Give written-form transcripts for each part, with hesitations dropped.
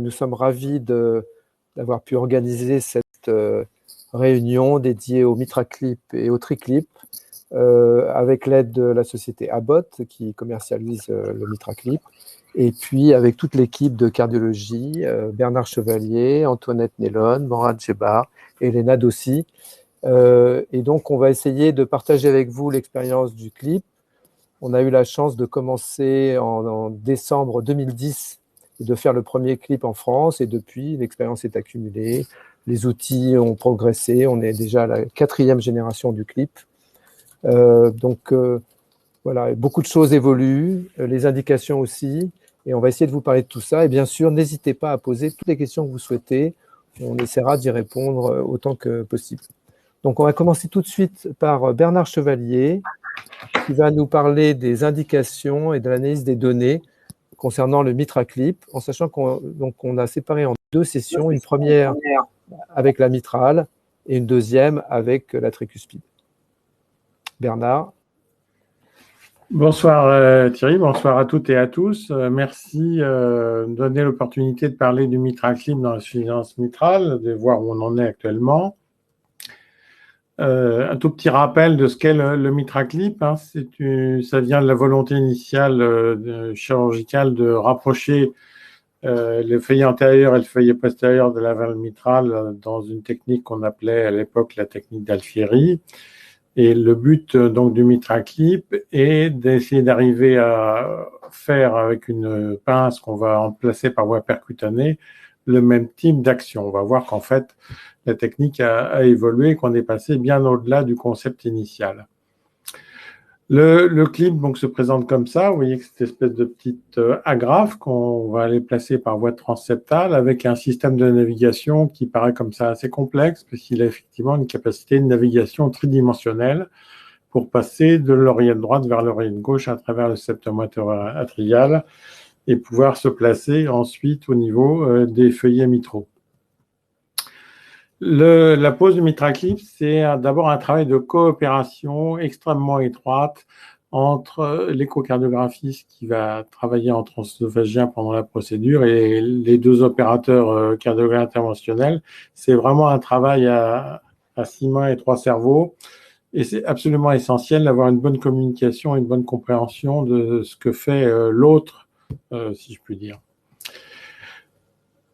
Nous sommes ravis d'avoir pu organiser cette réunion dédiée au MitraClip et au TriClip avec l'aide de la société Abbott qui commercialise le MitraClip et puis avec toute l'équipe de cardiologie, Bernard Chevalier, Antoinette Nélon, Morad Jebar, Elena Dossi. Et donc, on va essayer de partager avec vous l'expérience du clip. On a eu la chance de commencer en décembre 2010 et de faire le premier clip en France. Et depuis, l'expérience est accumulée. Les outils ont progressé. On est déjà à la 4e génération du clip. Voilà, beaucoup de choses évoluent, les indications aussi. Et on va essayer de vous parler de tout ça. Et bien sûr, n'hésitez pas à poser toutes les questions que vous souhaitez. On essaiera d'y répondre autant que possible. Donc, on va commencer tout de suite par Bernard Chevalier, qui va nous parler des indications et de l'analyse des données concernant le MitraClip, en sachant qu'on a séparé en 2 sessions, une première avec la mitrale et une deuxième avec la tricuspide. Bernard. Bonsoir Thierry, bonsoir à toutes et à tous. Merci de me donner l'opportunité de parler du MitraClip dans l'insuffisance mitrale, de voir où on en est actuellement. Un tout petit rappel de ce qu'est le MitraClip. Hein. Ça vient de la volonté initiale chirurgicale de rapprocher le feuillet antérieur et le feuillet postérieur de la valve mitrale dans une technique qu'on appelait à l'époque la technique d'Alfieri. Et le but donc du MitraClip est d'essayer d'arriver à faire avec une pince qu'on va emplacer par voie percutanée le même type d'action. On va voir qu'en fait, la technique a évolué et qu'on est passé bien au-delà du concept initial. Le clip donc, se présente comme ça. Vous voyez que cette espèce de petite agrafe qu'on va aller placer par voie transseptale avec un système de navigation qui paraît comme ça assez complexe parce qu'il a effectivement une capacité de navigation tridimensionnelle pour passer de l'oreillette droite vers l'oreillette gauche à travers le septum atrial et pouvoir se placer ensuite au niveau des feuillets mitraux. La pose du MitraClip, c'est d'abord un travail de coopération extrêmement étroite entre l'échocardiographiste qui va travailler en transœsophagien pendant la procédure et les 2 opérateurs cardiologues interventionnels. C'est vraiment un travail à 6 mains et 3 cerveaux. Et c'est absolument essentiel d'avoir une bonne communication et une bonne compréhension de ce que fait l'autre, si je puis dire.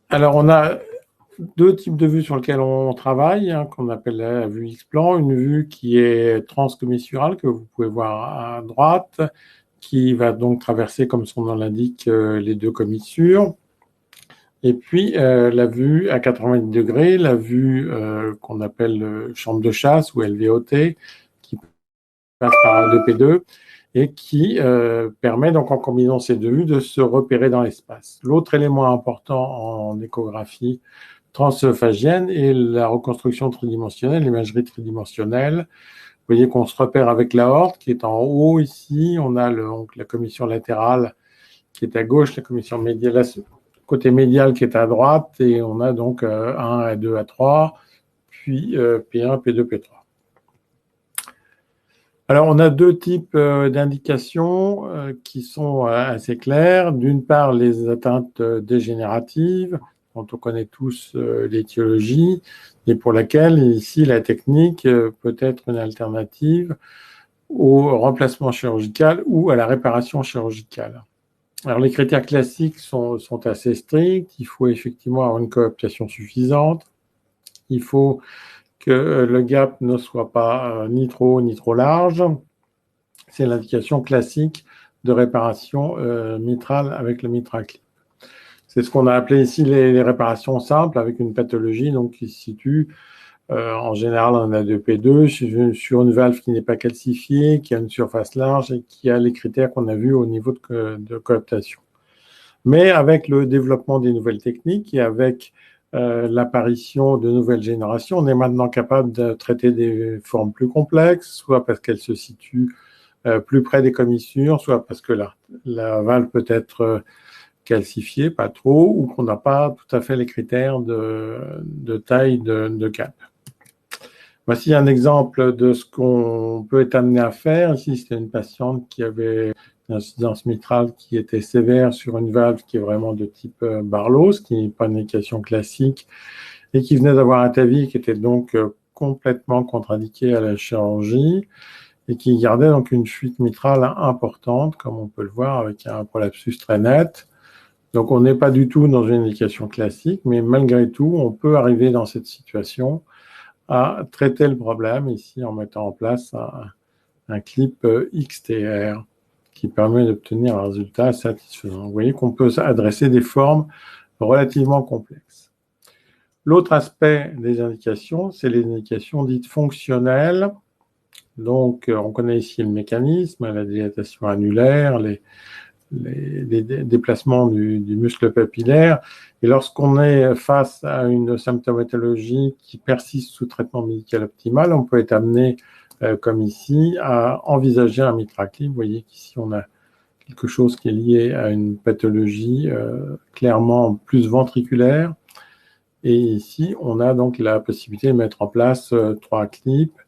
Alors, on a 2 types de vues sur lesquelles on travaille, hein, qu'on appelle la vue X-plan. Une vue qui est transcommissurale, que vous pouvez voir à droite, qui va donc traverser, comme son nom l'indique, les 2 commissures. Et puis, la vue à 80 degrés, la vue qu'on appelle chambre de chasse ou LVOT, qui passe par 2P2 et qui permet donc en combinant ces 2 vues de se repérer dans l'espace. L'autre élément important en échographie transœsophagienne et la reconstruction tridimensionnelle, l'imagerie tridimensionnelle. Vous voyez qu'on se repère avec l'aorte qui est en haut ici. On a donc la commission latérale qui est à gauche, la commission médiale, côté médial qui est à droite, et on a donc 1, A2, A3, puis P1, P2, P3. Alors, on a 2 types d'indications qui sont assez claires. D'une part, les atteintes dégénératives, dont on connaît tous l'étiologie, et pour laquelle, ici, la technique peut être une alternative au remplacement chirurgical ou à la réparation chirurgicale. Alors, les critères classiques sont assez stricts. Il faut effectivement avoir une cooptation suffisante. Il faut que le gap ne soit pas ni trop haut ni trop large. C'est l'indication classique de réparation mitrale avec le MitraClip. C'est ce qu'on a appelé ici les réparations simples avec une pathologie donc, qui se situe en général en A2P2 sur une valve qui n'est pas calcifiée, qui a une surface large et qui a les critères qu'on a vus au niveau de cooptation. Mais avec le développement des nouvelles techniques et avec l'apparition de nouvelles générations, on est maintenant capable de traiter des formes plus complexes, soit parce qu'elles se situent plus près des commissures, soit parce que la valve peut être calcifiée, pas trop, ou qu'on n'a pas tout à fait les critères de taille de cap. Voici un exemple de ce qu'on peut être amené à faire. Ici, c'était une patiente qui avait insuffisance mitrale qui était sévère sur une valve qui est vraiment de type Barlow, qui n'est pas une indication classique, et qui venait d'avoir un TAVI qui était donc complètement contre-indiqué à la chirurgie, et qui gardait donc une fuite mitrale importante, comme on peut le voir avec un prolapsus très net. Donc on n'est pas du tout dans une indication classique, mais malgré tout, on peut arriver dans cette situation à traiter le problème ici en mettant en place un clip XTR qui permet d'obtenir un résultat satisfaisant. Vous voyez qu'on peut adresser des formes relativement complexes. L'autre aspect des indications, c'est les indications dites fonctionnelles. Donc, on connaît ici le mécanisme, la dilatation annulaire, les déplacements du muscle papillaire. Et lorsqu'on est face à une symptomatologie qui persiste sous traitement médical optimal, on peut être amené, comme ici, à envisager un mitraclip. Vous voyez qu'ici, on a quelque chose qui est lié à une pathologie clairement plus ventriculaire. Et ici, on a donc la possibilité de mettre en place 3 clips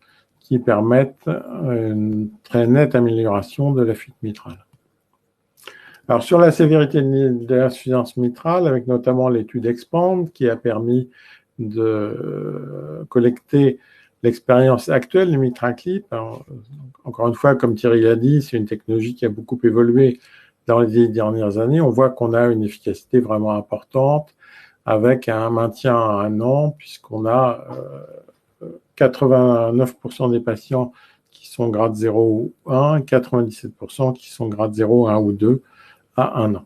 qui permettent une très nette amélioration de la fuite mitrale. Alors, sur la sévérité de l'insuffisance mitrale, avec notamment l'étude EXPAND qui a permis de collecter l'expérience actuelle du mitraclip. Encore une fois, comme Thierry l'a dit, c'est une technologie qui a beaucoup évolué dans les dernières années. On voit qu'on a une efficacité vraiment importante avec un maintien à 1 an, puisqu'on a 89% des patients qui sont grade 0 ou 1, 97% qui sont grade 0, 1 ou 2 à 1 an.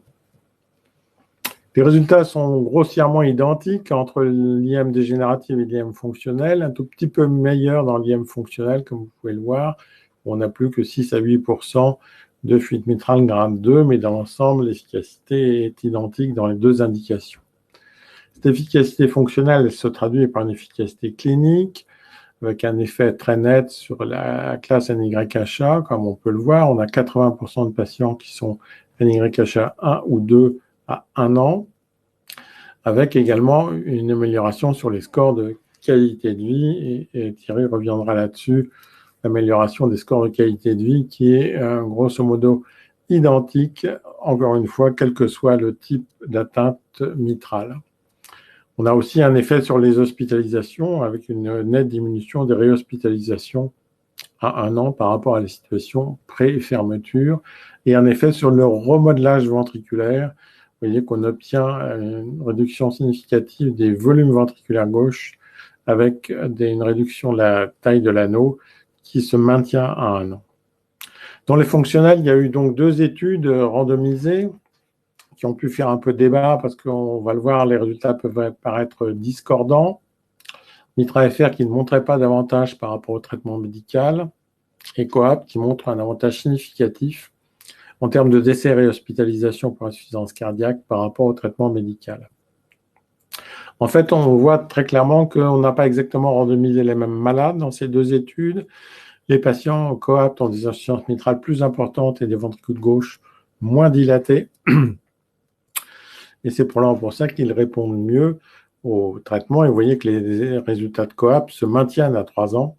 Les résultats sont grossièrement identiques entre l'IM dégénérative et l'IM fonctionnel, un tout petit peu meilleur dans l'IM fonctionnel, comme vous pouvez le voir. On n'a plus que 6 à 8% de fuite mitrale grade 2, mais dans l'ensemble, l'efficacité est identique dans les deux indications. Cette efficacité fonctionnelle se traduit par une efficacité clinique, avec un effet très net sur la classe NYHA, comme on peut le voir. On a 80% de patients qui sont NYHA 1 ou 2 à 1 an, avec également une amélioration sur les scores de qualité de vie, et Thierry reviendra là-dessus, l'amélioration des scores de qualité de vie qui est grosso modo identique, encore une fois, quel que soit le type d'atteinte mitrale. On a aussi un effet sur les hospitalisations, avec une nette diminution des réhospitalisations à 1 an par rapport à la situation pré-fermeture, et un effet sur le remodelage ventriculaire. Vous voyez qu'on obtient une réduction significative des volumes ventriculaires gauche avec une réduction de la taille de l'anneau qui se maintient à 1 an. Dans les fonctionnels, il y a eu donc 2 études randomisées qui ont pu faire un peu débat parce qu'on va le voir, les résultats peuvent paraître discordants. MITRA-FR qui ne montrait pas d'avantage par rapport au traitement médical et COAPT qui montre un avantage significatif en termes de décès et réhospitalisation pour insuffisance cardiaque par rapport au traitement médical. En fait, on voit très clairement qu'on n'a pas exactement randomisé les mêmes malades dans ces 2 études. Les patients COAPT ont des insuffisances mitrales plus importantes et des ventricules gauche moins dilatés. Et c'est pour ça qu'ils répondent mieux au traitement. Et vous voyez que les résultats de COAPT se maintiennent à 3 ans,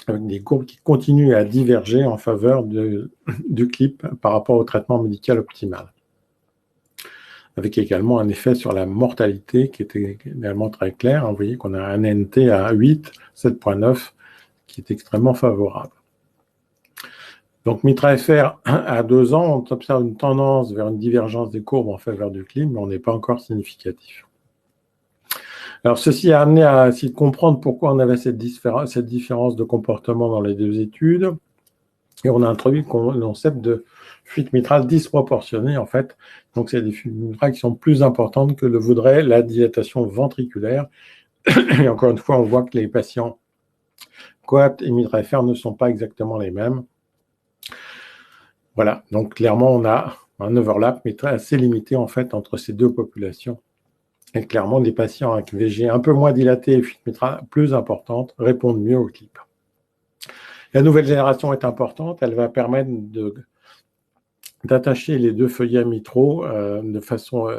avec des courbes qui continuent à diverger en faveur du clip par rapport au traitement médical optimal. Avec également un effet sur la mortalité qui était également très clair. Vous voyez qu'on a un NT à 8, 7,9, qui est extrêmement favorable. Donc, MITRA-FR, à 2 ans, on observe une tendance vers une divergence des courbes en faveur du clip, mais on n'est pas encore significatif. Alors, ceci a amené à essayer de comprendre pourquoi on avait cette différence de comportement dans les 2 études. Et on a introduit le concept de fuite mitrale disproportionnée, en fait. Donc, c'est des fuites mitrales qui sont plus importantes que le voudrait la dilatation ventriculaire. Et encore une fois, on voit que les patients COAPT et MITRA-FR ne sont pas exactement les mêmes. Voilà, donc clairement, on a un overlap, mais assez limité, en fait, entre ces 2 populations. Et clairement, des patients avec VG un peu moins dilaté et fuite mitrale plus importante répondent mieux au clip. La nouvelle génération est importante, elle va permettre d'attacher les 2 feuillets mitraux de façon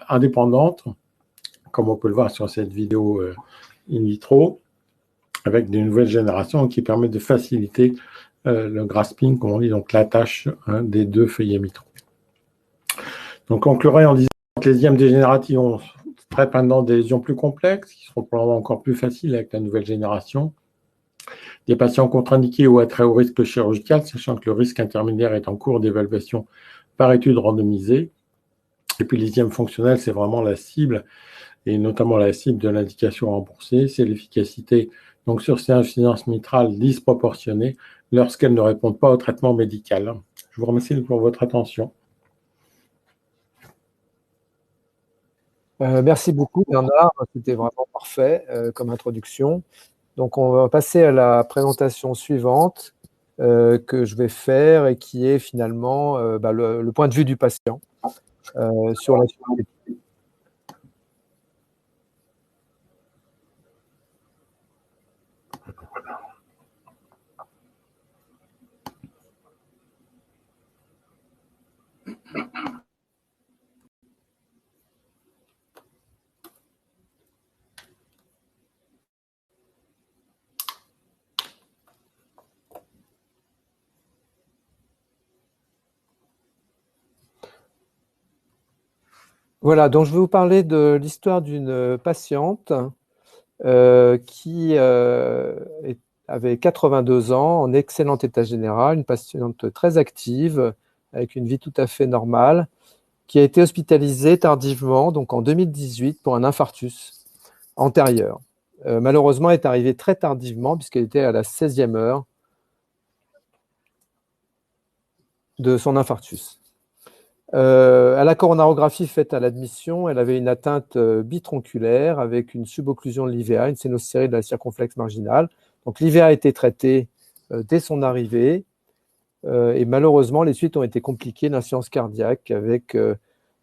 indépendante, comme on peut le voir sur cette vidéo in vitro, avec des nouvelles générations qui permettent de faciliter le grasping, comme on dit, donc l'attache des deux feuillets mitraux. Donc, on conclurait en disant que les IM dégénératives, on traite maintenant des lésions plus complexes, qui seront probablement encore plus faciles avec la nouvelle génération. Des patients contre-indiqués ou à très haut risque chirurgical, sachant que le risque intermédiaire est en cours d'évaluation par étude randomisée. Et puis, les IM fonctionnels, c'est vraiment la cible, et notamment la cible de l'indication remboursée, c'est l'efficacité donc sur ces insuffisances mitrales disproportionnées lorsqu'elles ne répondent pas au traitement médical. Je vous remercie pour votre attention. Merci beaucoup, Bernard. C'était vraiment parfait comme introduction. Donc, on va passer à la présentation suivante que je vais faire et qui est finalement le point de vue du patient sur la suite. Voilà, donc je vais vous parler de l'histoire d'une patiente qui avait 82 ans, en excellent état général, une patiente très active, avec une vie tout à fait normale, qui a été hospitalisée tardivement, donc en 2018, pour un infarctus antérieur. Malheureusement, elle est arrivée très tardivement, puisqu'elle était à la 16e heure de son infarctus. À la coronarographie faite à l'admission, elle avait une atteinte bitronculaire avec une subocclusion de l'IVA, une sténocérée de la circonflexe marginale. Donc l'IVA a été traité dès son arrivée et malheureusement, les suites ont été compliquées d'insuffisance cardiaque avec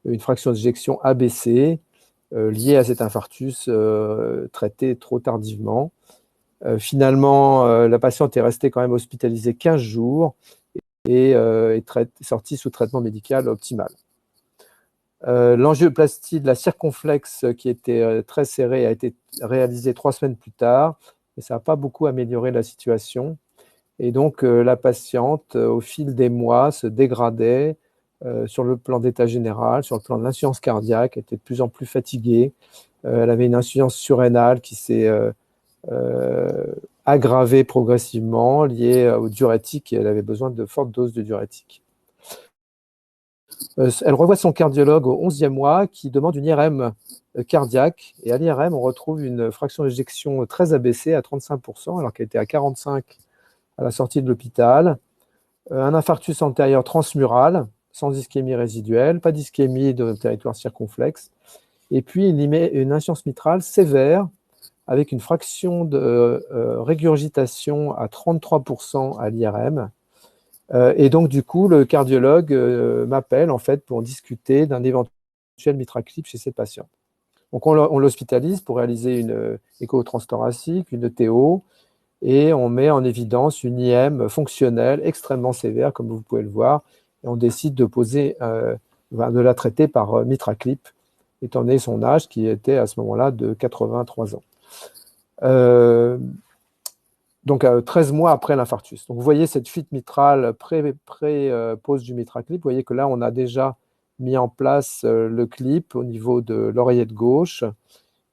une fraction d'éjection ABC liée à cet infarctus traité trop tardivement. Finalement, la patiente est restée quand même hospitalisée 15 jours et est sortie sous traitement médical optimal. L'angioplastie de la circonflexe qui était très serrée a été réalisée 3 semaines plus tard, mais ça n'a pas beaucoup amélioré la situation. Et donc, la patiente, au fil des mois, se dégradait sur le plan d'état général, sur le plan de l'insuffisance cardiaque, était de plus en plus fatiguée. Elle avait une insuffisance surrénale qui s'est aggravée progressivement, liée au diurétique, et elle avait besoin de fortes doses de diurétique. Elle revoit son cardiologue au 11e mois qui demande une IRM cardiaque. Et à l'IRM, on retrouve une fraction d'éjection très abaissée à 35%, alors qu'elle était à 45% à la sortie de l'hôpital. Un infarctus antérieur transmural, sans ischémie résiduelle, pas d'ischémie de territoire circonflexe. Et puis une insuffisance mitrale sévère avec une fraction de régurgitation à 33% à l'IRM. Et donc, du coup, le cardiologue m'appelle en fait pour discuter d'un éventuel mitraclip chez cette patiente. Donc, on l'hospitalise pour réaliser une écho transthoracique, une ETO, et on met en évidence une IM fonctionnelle extrêmement sévère, comme vous pouvez le voir, et on décide de de la traiter par mitraclip, étant donné son âge qui était à ce moment-là de 83 ans. Donc 13 mois après l'infarctus. Donc vous voyez cette fuite mitrale pré-pose du mitraclip. Vous voyez que là, on a déjà mis en place le clip au niveau de l'oreillette gauche.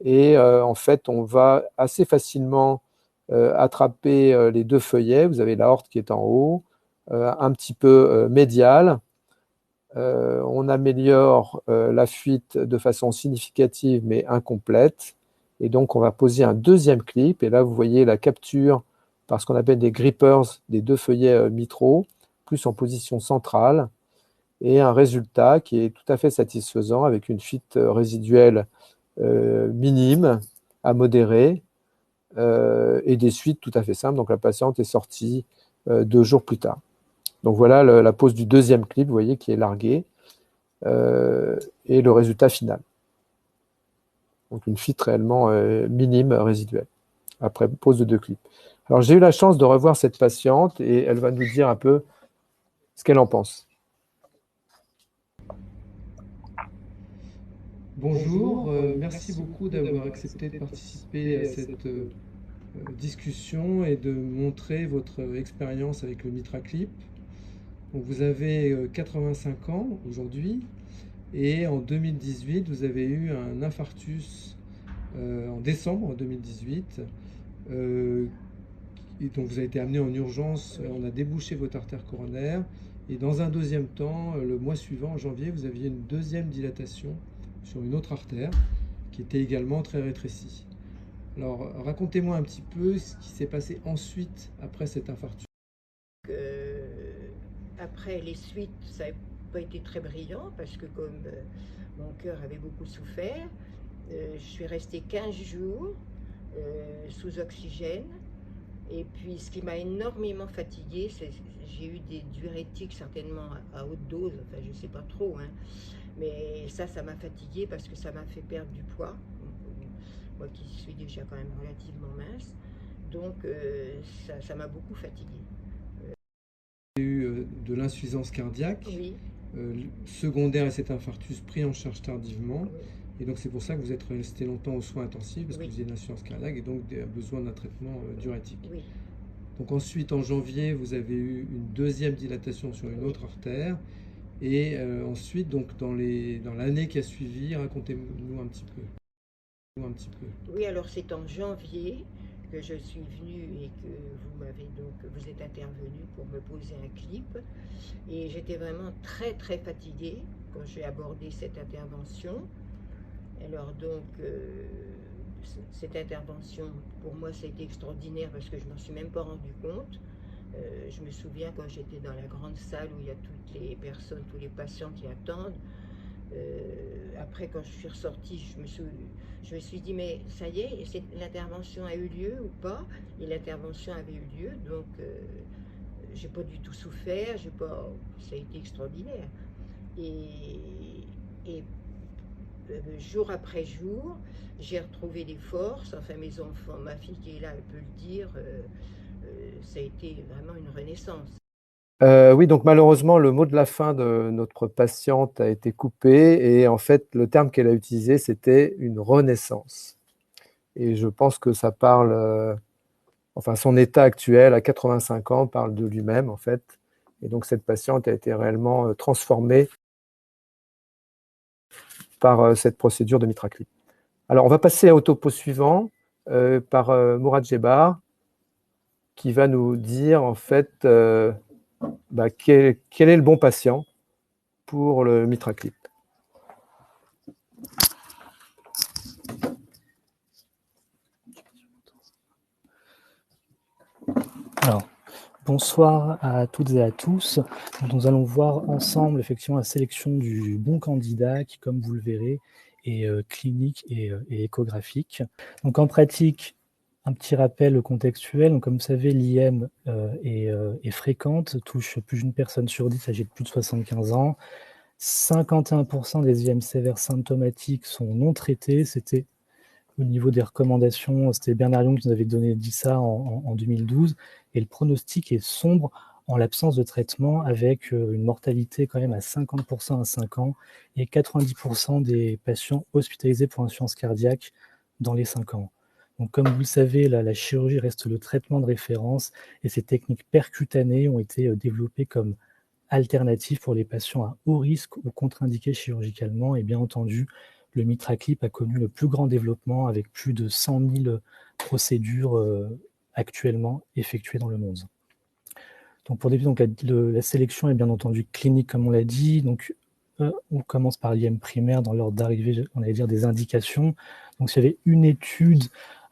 Et en fait, on va assez facilement attraper les deux feuillets. Vous avez l'aorte qui est en haut, un petit peu médiale. On améliore la fuite de façon significative mais incomplète. Et donc, on va poser un deuxième clip. Et là, vous voyez la capture par ce qu'on appelle des grippers des deux feuillets mitraux, plus en position centrale. Et un résultat qui est tout à fait satisfaisant avec une fuite résiduelle minime à modérée et des suites tout à fait simples. Donc, la patiente est sortie 2 jours plus tard. Donc voilà la pose du deuxième clip, vous voyez, qui est largué, et le résultat final. Donc une fuite réellement minime résiduelle, après pose de 2 clips. Alors j'ai eu la chance de revoir cette patiente, et elle va nous dire un peu ce qu'elle en pense. Bonjour, merci beaucoup d'avoir accepté de participer à cette discussion est de montrer votre expérience avec le MitraClip. Donc vous avez 85 ans aujourd'hui et en 2018, vous avez eu un infarctus en décembre 2018. Et donc vous avez été amené en urgence, on a débouché votre artère coronaire. Et dans un deuxième temps, le mois suivant, en janvier, vous aviez une deuxième dilatation sur une autre artère qui était également très rétrécie. Alors racontez-moi un petit peu ce qui s'est passé ensuite, après cet infarctus. Après les suites, ça n'a pas été très brillant parce que comme mon cœur avait beaucoup souffert, je suis restée 15 jours sous oxygène. Et puis ce qui m'a énormément fatiguée, c'est j'ai eu des diurétiques certainement à haute dose, enfin je ne sais pas trop, hein, mais ça m'a fatiguée parce que ça m'a fait perdre du poids, moi qui suis déjà quand même relativement mince, donc ça m'a beaucoup fatiguée. Il y a eu de l'insuffisance cardiaque, Oui. Secondaire à cet infarctus pris en charge tardivement. Oui. Et donc c'est pour ça que vous êtes resté longtemps aux soins intensifs, parce Oui. que vous avez une insuffisance cardiaque et donc besoin d'un traitement diurétique. Oui. Donc ensuite, en janvier, vous avez eu une deuxième dilatation sur une autre artère. Et ensuite, donc dans l'année qui a suivi, racontez-nous un petit peu. Oui, alors c'est en janvier que je suis venue et que vous êtes intervenu pour me poser un clip. Et j'étais vraiment très très fatiguée quand j'ai abordé cette intervention. Alors donc, cette intervention, pour moi, ça a été extraordinaire parce que je ne m'en suis même pas rendu compte. Je me souviens quand j'étais dans la grande salle où il y a toutes les personnes, tous les patients qui attendent. Après, quand je suis ressortie, je me suis dit, mais ça y est, l'intervention a eu lieu ou pas? Et l'intervention avait eu lieu, donc j'ai pas du tout souffert, ça a été extraordinaire. Et jour après jour, j'ai retrouvé des forces, enfin mes enfants, ma fille qui est là, elle peut le dire, ça a été vraiment une renaissance. Oui, donc malheureusement, le mot de la fin de notre patiente a été coupé et en fait, le terme qu'elle a utilisé, c'était une renaissance. Et je pense que ça parle, enfin son état actuel à 85 ans parle de lui-même en fait. Et donc cette patiente a été réellement transformée par cette procédure de MitraClip. Alors on va passer au topo suivant par Mourad Jebar qui va nous dire en fait quel est le bon patient pour le MitraClip. Alors, bonsoir à toutes et à tous. Donc, nous allons voir ensemble effectivement la sélection du bon candidat qui, comme vous le verrez, est clinique et échographique. Donc en pratique, un petit rappel contextuel. Donc, comme vous savez, l'IM est fréquente, touche plus d'une personne sur 10 âgée de plus de 75 ans. 51% des IM sévères symptomatiques sont non traités. C'était au niveau des recommandations, c'était Bernard Lyon qui nous avait dit ça en 2012. Et le pronostic est sombre en l'absence de traitement, avec une mortalité quand même à 50% à 5 ans et 90% des patients hospitalisés pour insuffisance cardiaque dans les 5 ans. Donc, comme vous le savez, la chirurgie reste le traitement de référence et ces techniques percutanées ont été développées comme alternatives pour les patients à haut risque ou contre-indiqués chirurgicalement. Et bien entendu, le MitraClip a connu le plus grand développement avec plus de 100 000 procédures actuellement effectuées dans le monde. Donc pour débuter, la sélection est bien entendu clinique, comme on l'a dit. Donc on commence par l'IM primaire dans l'ordre d'arrivée, on allait dire des indications. Donc s'il y avait une étude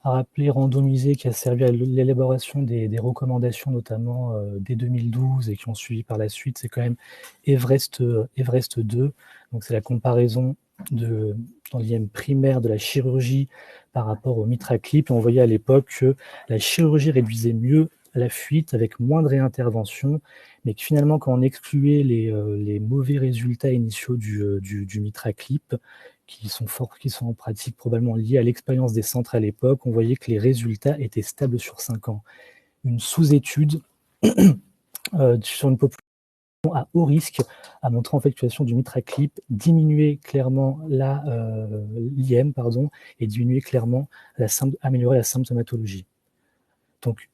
à rappeler, randomisée, qui a servi à l'élaboration des recommandations, notamment dès 2012 et qui ont suivi par la suite, c'est quand même Everest 2. Donc c'est la comparaison dans l'IM primaire de la chirurgie par rapport au MitraClip. Et on voyait à l'époque que la chirurgie réduisait mieux la fuite avec moins de réintervention, mais que finalement, quand on excluait les mauvais résultats initiaux du MitraClip, qui sont en pratique probablement liés à l'expérience des centres à l'époque, on voyait que les résultats étaient stables sur 5 ans. Une sous-étude sur une population à haut risque a montré en fait que l'utilisation du MitraClip diminuait clairement l'IM et diminuait clairement améliorer la symptomatologie. Donc,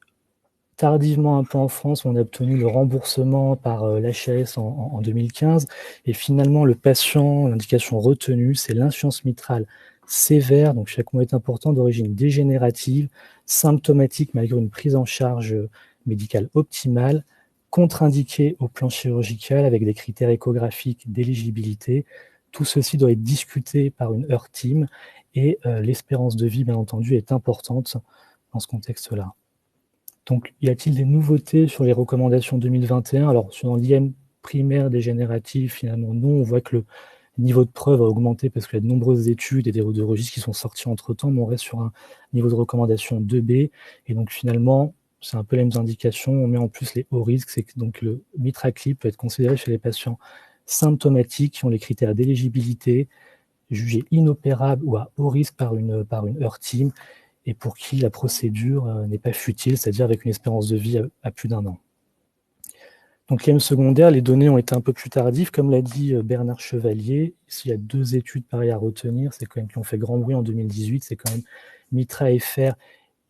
tardivement un peu en France, on a obtenu le remboursement par l'HAS en 2015. Et finalement, le patient, l'indication retenue, c'est l'insuffisance mitrale sévère, donc chaque mot est important, d'origine dégénérative, symptomatique malgré une prise en charge médicale optimale, contre-indiquée au plan chirurgical avec des critères échographiques d'éligibilité. Tout ceci doit être discuté par une heure team et l'espérance de vie, bien entendu, est importante dans ce contexte-là. Donc, y a-t-il des nouveautés sur les recommandations 2021? Alors, sur l'IM primaire dégénérative, finalement, non. On voit que le niveau de preuve a augmenté parce qu'il y a de nombreuses études et des registres qui sont sortis entre-temps, mais on reste sur un niveau de recommandation 2B. Et donc, finalement, c'est un peu les mêmes indications. On met en plus les hauts risques. C'est que donc, le MitraClip peut être considéré chez les patients symptomatiques qui ont les critères d'éligibilité, jugés inopérables ou à haut risque par une heure team, et pour qui la procédure n'est pas futile, c'est-à-dire avec une espérance de vie à plus d'1 an. Donc l'IM secondaire, les données ont été un peu plus tardives, comme l'a dit Bernard Chevalier. Ici, il y a 2 études pareilles à retenir, c'est quand même qui ont fait grand bruit en 2018, c'est quand même MITRA-FR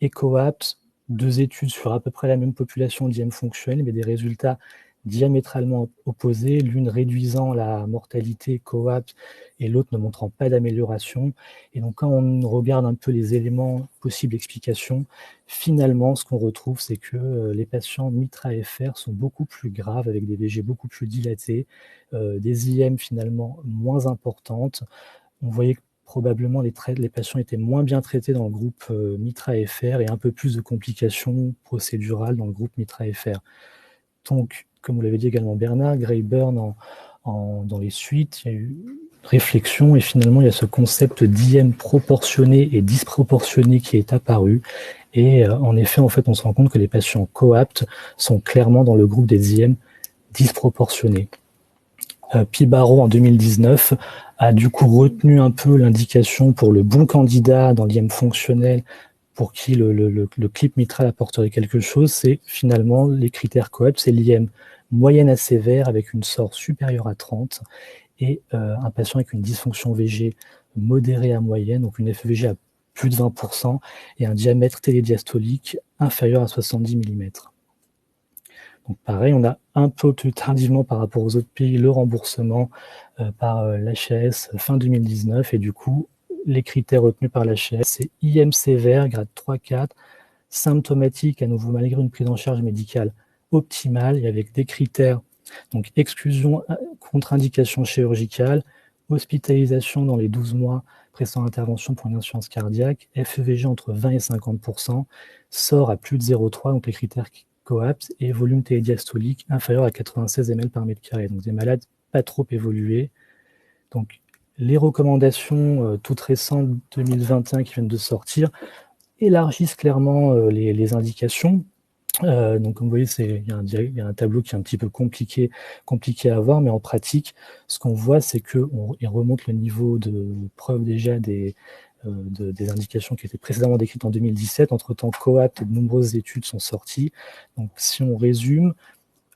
et COAPT, 2 études sur à peu près la même population d'IM fonctionnelle, mais des résultats diamétralement opposés, l'une réduisant la mortalité COAPT et l'autre ne montrant pas d'amélioration. Et donc, quand on regarde un peu les éléments possibles d'explication, finalement, ce qu'on retrouve, c'est que les patients MITRA-FR sont beaucoup plus graves, avec des VG beaucoup plus dilatés, des IM finalement moins importantes. On voyait que probablement les patients étaient moins bien traités dans le groupe MITRA-FR et un peu plus de complications procédurales dans le groupe MITRA-FR. Donc, comme vous l'avez dit également Bernard, Grayburn dans les suites, il y a eu réflexion et finalement il y a ce concept d'IM proportionné et disproportionné qui est apparu. Et en effet, on se rend compte que les patients coapts sont clairement dans le groupe des IM disproportionnés. Pibaro en 2019 a du coup retenu un peu l'indication pour le bon candidat dans l'IM fonctionnel pour qui le clip mitral apporterait quelque chose, c'est finalement les critères COAPT, c'est l'IM moyenne à sévère avec une SOR supérieure à 30 et un patient avec une dysfonction VG modérée à moyenne, donc une FEVG à plus de 20% et un diamètre télédiastolique inférieur à 70 mm. Donc pareil, on a un peu plus tardivement par rapport aux autres pays le remboursement par l'HAS fin 2019 et du coup, les critères retenus par l'HAS, c'est IM sévère, grade 3-4, symptomatique à nouveau malgré une prise en charge médicale optimale et avec des critères, donc exclusion, contre-indication chirurgicale, hospitalisation dans les 12 mois précédant intervention pour une insuffisance cardiaque, FEVG entre 20 et 50%, SOR à plus de 0,3, donc les critères COAPT, et volume télédiastolique inférieur à 96 ml par mètre carré, donc des malades pas trop évolués. Donc, les recommandations toutes récentes 2021 qui viennent de sortir élargissent clairement les indications. Donc, comme vous voyez, il y a un tableau qui est un petit peu compliqué à voir, mais en pratique, ce qu'on voit, c'est qu'il remonte le niveau de preuve déjà des indications qui étaient précédemment décrites en 2017. Entre-temps, COAPT et de nombreuses études sont sorties. Donc, si on résume,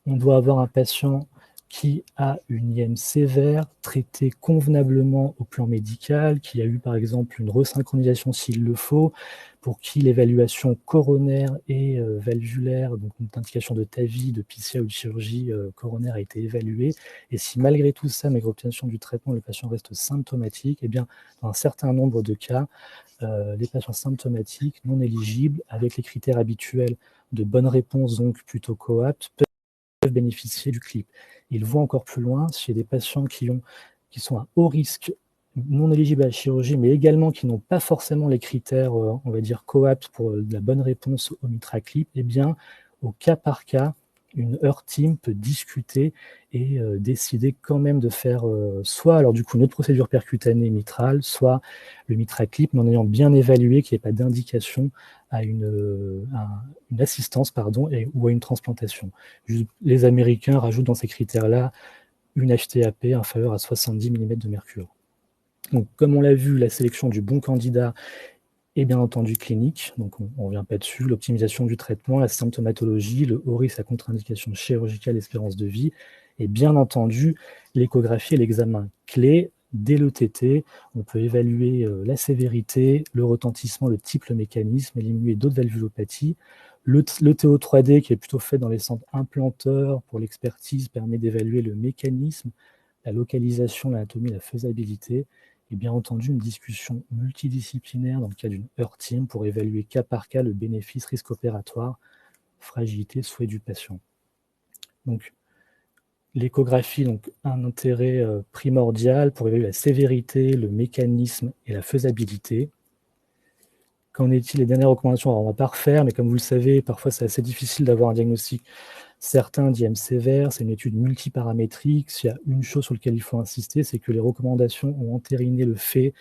on doit avoir un patient qui a une IM sévère, traitée convenablement au plan médical, qui a eu par exemple une resynchronisation s'il le faut, pour qui l'évaluation coronaire et valvulaire, donc une indication de TAVI, de PCA ou de chirurgie coronaire a été évaluée. Et si malgré tout ça, malgré l'obtention du traitement, le patient reste symptomatique, eh bien, dans un certain nombre de cas, les patients symptomatiques, non éligibles, avec les critères habituels de bonne réponse, donc plutôt COAPT, peuvent bénéficier du clip. Ils vont encore plus loin chez des patients qui sont à haut risque, non éligibles à la chirurgie, mais également qui n'ont pas forcément les critères, on va dire, COAPT pour la bonne réponse au MitraClip. Eh bien, au cas par cas, une heure team peut discuter et décider quand même de faire soit alors du coup une autre procédure percutanée mitrale, soit le MitraClip, mais en ayant bien évalué qu'il n'y ait pas d'indication à une assistance ou à une transplantation. Les Américains rajoutent dans ces critères-là une HTAP inférieure à 70 mm de mercure. Donc, comme on l'a vu, la sélection du bon candidat est bien entendu clinique, donc on ne revient pas dessus, l'optimisation du traitement, la symptomatologie, le haut risque à contre-indication chirurgicale, espérance de vie, et bien entendu l'échographie et l'examen clé, dès l'ETT, on peut évaluer la sévérité, le retentissement, le type, le mécanisme, éliminer d'autres valvulopathies. L'ETO 3D, qui est plutôt fait dans les centres implanteurs pour l'expertise, permet d'évaluer le mécanisme, la localisation, l'anatomie, la faisabilité, et bien entendu une discussion multidisciplinaire dans le cadre d'une Heart Team pour évaluer cas par cas le bénéfice risque opératoire, fragilité, souhait du patient. Donc, l'échographie, donc un intérêt primordial pour évaluer la sévérité, le mécanisme et la faisabilité. Qu'en est-il des dernières recommandations? Alors, on ne va pas refaire, mais comme vous le savez, parfois c'est assez difficile d'avoir un diagnostic certain d'IM sévère. C'est une étude multiparamétrique. S'il y a une chose sur laquelle il faut insister, c'est que les recommandations ont entériné le fait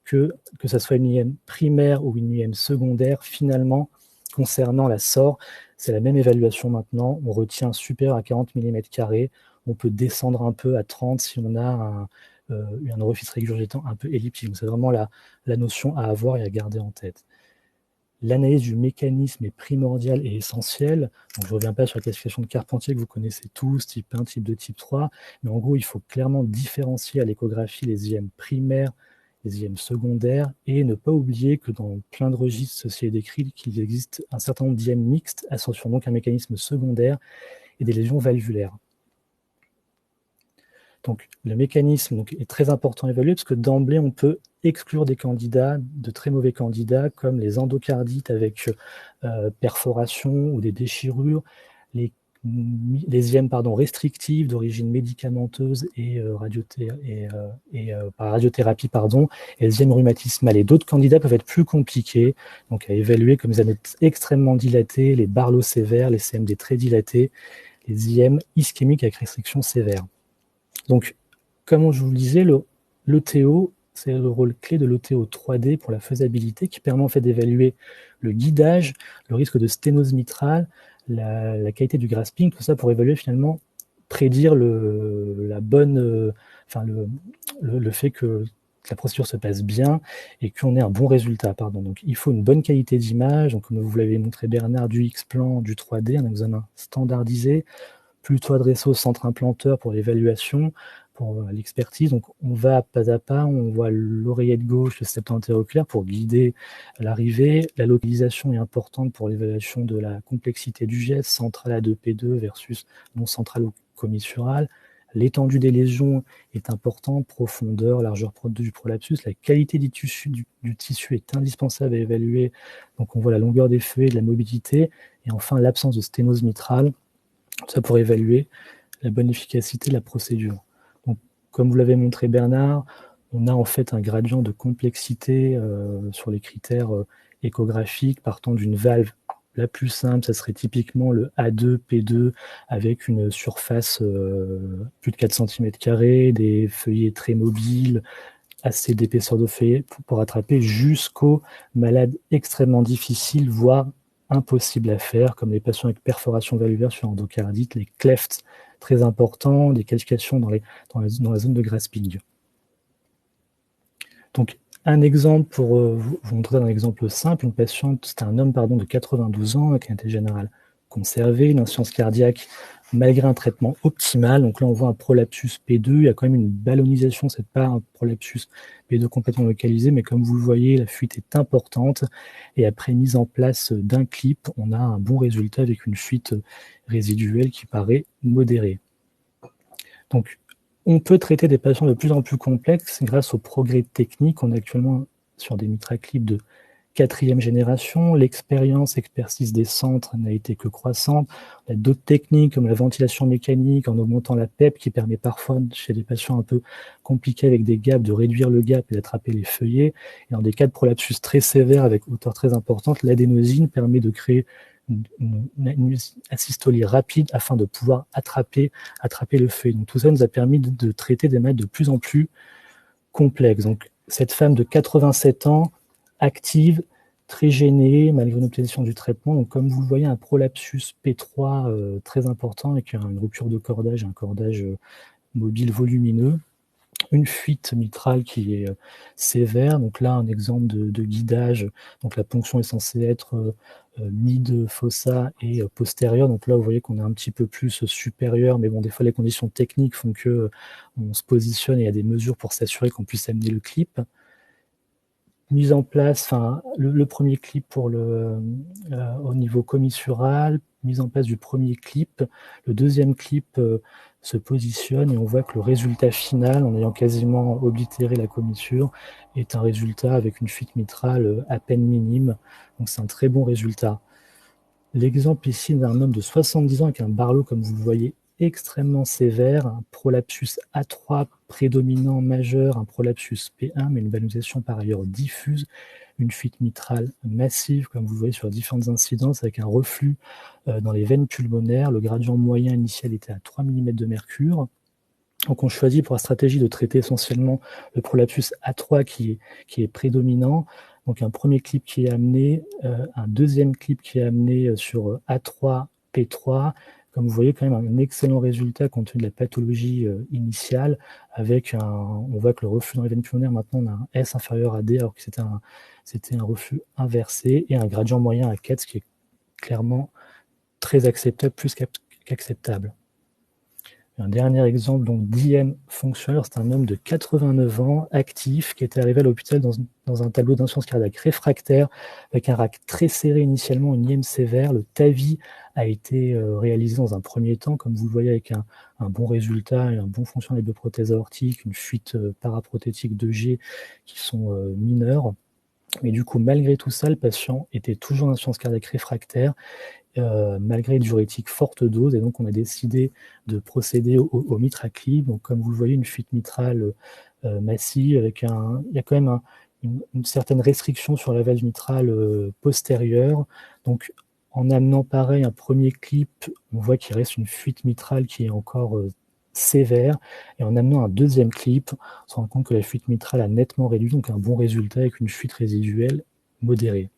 que ça soit une IM primaire ou une IM secondaire, finalement, concernant la SOR, c'est la même évaluation maintenant. On retient supérieur à 40 mm². On peut descendre un peu à 30 si on a un orifice régurgitant un peu elliptique. Donc c'est vraiment la notion à avoir et à garder en tête. L'analyse du mécanisme est primordiale et essentielle. Donc, je ne reviens pas sur la classification de Carpentier que vous connaissez tous, type 1, type 2, type 3. Mais en gros, il faut clairement différencier à l'échographie les IM primaires, les IM secondaires, et ne pas oublier que dans plein de registres, ceci est décrit qu'il existe un certain nombre d'IM mixtes associant donc un mécanisme secondaire et des lésions valvulaires. Donc, le mécanisme est très important à évaluer parce que d'emblée, on peut exclure des candidats, de très mauvais candidats, comme les endocardites avec perforation ou des déchirures, les IM restrictives d'origine médicamenteuse et par radiothérapie, et les IM rhumatismales. Et d'autres candidats peuvent être plus compliqués, donc à évaluer comme les annettes extrêmement dilatées, les Barlow sévères, les CMD très dilatés, les IM ischémiques avec restriction sévère. Donc, comme je vous le disais, l'ETO, c'est le rôle clé de l'ETO 3D pour la faisabilité qui permet en fait d'évaluer le guidage, le risque de sténose mitrale, la qualité du grasping, tout ça pour évaluer finalement, prédire le fait que la procédure se passe bien et qu'on ait un bon résultat. Donc, il faut une bonne qualité d'image, donc comme vous l'avez montré Bernard, du X-plan, du 3D, un examen standardisé, plutôt adressé au centre implanteur pour l'évaluation, pour l'expertise. Donc, on va pas à pas, on voit l'oreillette gauche, le septum antéro-oculaire pour guider l'arrivée. La localisation est importante pour l'évaluation de la complexité du geste, central à 2P2 versus non central ou commissural. L'étendue des lésions est importante, profondeur, largeur du prolapsus. La qualité du tissu est indispensable à évaluer. Donc, on voit la longueur des feuillets, de la mobilité. Et enfin, l'absence de sténose mitrale. Ça pour évaluer la bonne efficacité de la procédure. Donc, comme vous l'avez montré Bernard, on a en fait un gradient de complexité sur les critères échographiques partant d'une valve la plus simple, ça serait typiquement le A2, P2 avec une surface plus de 4 cm², des feuillets très mobiles, assez d'épaisseur de feuillet pour attraper jusqu'aux malades extrêmement difficiles, voire impossible à faire, comme les patients avec perforation valvulaire sur endocardite, les clefts très importants, des calcifications dans la zone de grasping. Donc, un exemple pour vous montrer un exemple simple, une patiente, c'était un homme de 92 ans avec un intérêt général conservé, une insuffisance cardiaque malgré un traitement optimal. Donc là, on voit un prolapsus P2, il y a quand même une ballonisation, c'est pas un prolapsus P2 complètement localisé, mais comme vous le voyez, la fuite est importante. Et après mise en place d'un clip, on a un bon résultat avec une fuite résiduelle qui paraît modérée. Donc, on peut traiter des patients de plus en plus complexes grâce au progrès technique. On est actuellement sur des mitraclips de 4e génération. Expertise des centres n'a été que croissante. Il y a d'autres techniques comme la ventilation mécanique en augmentant la PEP qui permet parfois chez des patients un peu compliqués avec des gaps de réduire le gap et d'attraper les feuillets. Et dans des cas de prolapsus très sévères avec hauteur très importante, l'adénosine permet de créer une asystolie rapide afin de pouvoir attraper le feuillet. Donc tout ça nous a permis de traiter des malades de plus en plus complexes. Donc cette femme de 87 ans, active, très gênée, malgré une optimisation du traitement. Donc comme vous le voyez, un prolapsus P3 très important avec une rupture de cordage, un cordage mobile volumineux. une fuite mitrale qui est sévère. Donc là, un exemple de guidage. Donc la ponction est censée être mid-fossa et postérieure. Donc là, vous voyez qu'on est un petit peu plus supérieur, mais bon, des fois, les conditions techniques font que on se positionne et il y a des mesures pour s'assurer qu'on puisse amener le clip. Mise en place, enfin, le premier clip pour au niveau commissural, mise en place du premier clip. Le deuxième clip se positionne et on voit que le résultat final, en ayant quasiment oblitéré la commissure, est un résultat avec une fuite mitrale à peine minime. Donc c'est un très bon résultat. L'exemple ici d'un homme de 70 ans avec un Barlow, comme vous le voyez, extrêmement sévère, un prolapsus A3 prédominant majeur, un prolapsus P1, mais une valorisation par ailleurs diffuse, une fuite mitrale massive, comme vous le voyez sur différentes incidences, avec un reflux dans les veines pulmonaires. Le gradient moyen initial était à 3 mm de mercure. Donc on choisit pour la stratégie de traiter essentiellement le prolapsus A3 qui est prédominant. Donc un premier clip qui est amené, un deuxième clip qui est amené sur A3, P3. Comme vous voyez, quand même un excellent résultat compte tenu de la pathologie initiale, avec on voit que le reflux dans les veines pulmonaires, maintenant on a un S inférieur à D, alors que c'était un reflux inversé, et un gradient moyen à 4, ce qui est clairement très acceptable, plus qu'acceptable. Un dernier exemple, donc d'IM fonctionnel, c'est un homme de 89 ans, actif, qui était arrivé à l'hôpital dans un tableau d'insuffisance cardiaque réfractaire, avec un RAC très serré initialement, une IM sévère. Le TAVI a été réalisé dans un premier temps, comme vous le voyez, avec un bon résultat et un bon fonctionnement des deux prothèses aortiques, une fuite paraprothétique 2G qui sont mineures. Mais du coup, malgré tout ça, le patient était toujours en insuffisance cardiaque réfractaire, malgré une diurétique forte dose, et donc on a décidé de procéder au MitraClip. Donc comme vous le voyez, une fuite mitrale massive, avec il y a quand même une certaine restriction sur la valve mitrale postérieure. Donc en amenant pareil un premier clip, on voit qu'il reste une fuite mitrale qui est encore sévère, et en amenant un deuxième clip, on se rend compte que la fuite mitrale a nettement réduit, donc un bon résultat avec une fuite résiduelle modérée.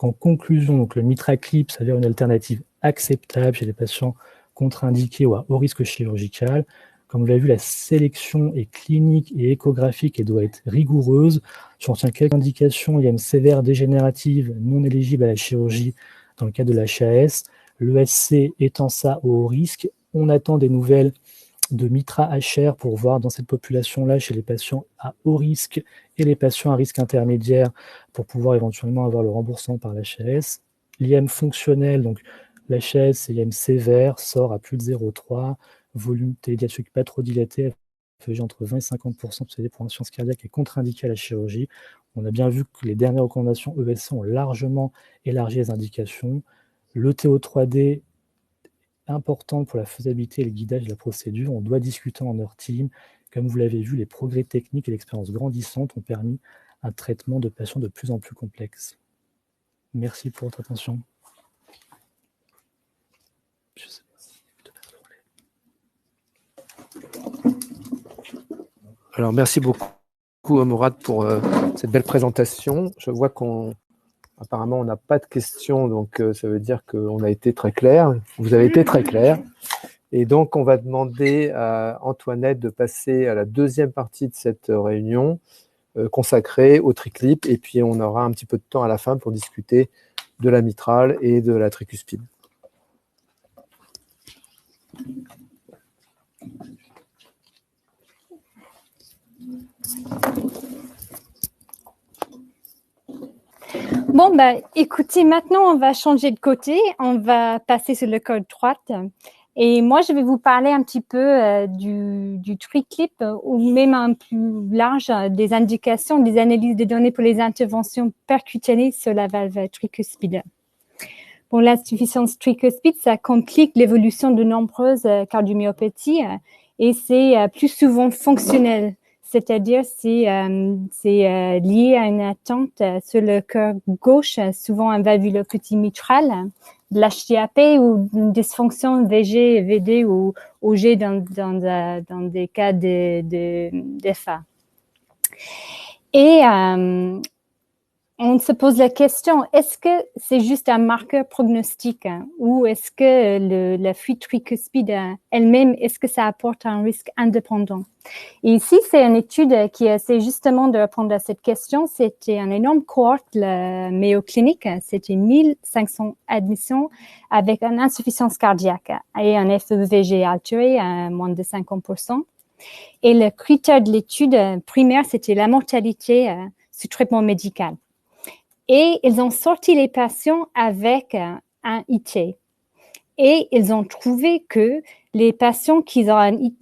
En conclusion, donc le MitraClip s'avère une alternative acceptable chez les patients contre-indiqués ou à haut risque chirurgical. Comme vous l'avez vu, la sélection est clinique et échographique et doit être rigoureuse. Je retiens quelques indications: IM sévère dégénérative non éligible à la chirurgie dans le cas de l'HAS. L'ESC étant ça au haut risque. On attend des nouvelles de Mitra-HR pour voir dans cette population-là, chez les patients à haut risque et les patients à risque intermédiaire, pour pouvoir éventuellement avoir le remboursement par l'HAS. L'IM fonctionnel, donc l'HAS, c'est IM sévère, sort à plus de 0,3, volume télédiastolique pas trop dilaté, FEG entre 20 et 50% pour insuffisance cardiaque et contre-indiqué à la chirurgie. On a bien vu que les dernières recommandations ESC ont largement élargi les indications. Le TO3D, important pour la faisabilité et le guidage de la procédure. On doit discuter en heure team. Comme vous l'avez vu, les progrès techniques et l'expérience grandissante ont permis un traitement de patients de plus en plus complexe. Merci pour votre attention. Je sais pas. Alors, merci beaucoup, Mourad, pour cette belle présentation. Je vois apparemment, on n'a pas de questions, donc ça veut dire qu'on a été très clair. Vous avez été très clair. Et donc, on va demander à Antoinette de passer à la deuxième partie de cette réunion consacrée au triclip. Et puis, on aura un petit peu de temps à la fin pour discuter de la mitrale et de la tricuspide. Bon, écoutez, maintenant, on va changer de côté. On va passer sur le code droite. Et moi, je vais vous parler un petit peu du triclip, ou même un plus large, des indications, des analyses de données pour les interventions percutanées sur la valve tricuspide. Bon, l'insuffisance tricuspide, ça complique l'évolution de nombreuses cardiomyopathies et c'est plus souvent fonctionnel. C'est-à-dire c'est lié à une attente sur le cœur gauche, souvent un valvulopathie mitrale, de l'HTAP ou une dysfonction VG, VD ou OG dans des cas d'FA. Et on se pose la question, est-ce que c'est juste un marqueur prognostique ou est-ce que la fuite tricuspide elle-même, est-ce que ça apporte un risque indépendant? Et ici, c'est une étude qui essaie justement de répondre à cette question. C'était un énorme cohorte, le Mayo Clinic. C'était 1500 admissions avec une insuffisance cardiaque et un FEVG altéré à moins de 50%. Et le critère de l'étude primaire, c'était la mortalité sous traitement médical. Et ils ont sorti les patients avec un IT. Et ils ont trouvé que les patients qui ont un IT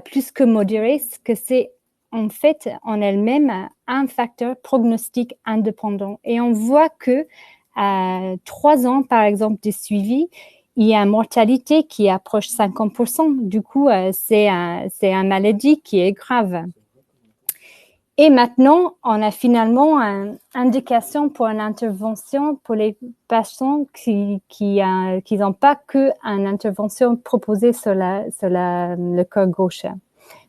plus que modéré, que c'est en fait en elle-même un facteur prognostique indépendant. Et on voit que à 3 ans, par exemple, de suivi, il y a une mortalité qui approche 50%. Du coup, c'est une maladie qui est grave. Et maintenant, on a finalement une indication pour une intervention pour les patients qui n'ont pas qu'une intervention proposée sur le cœur gauche.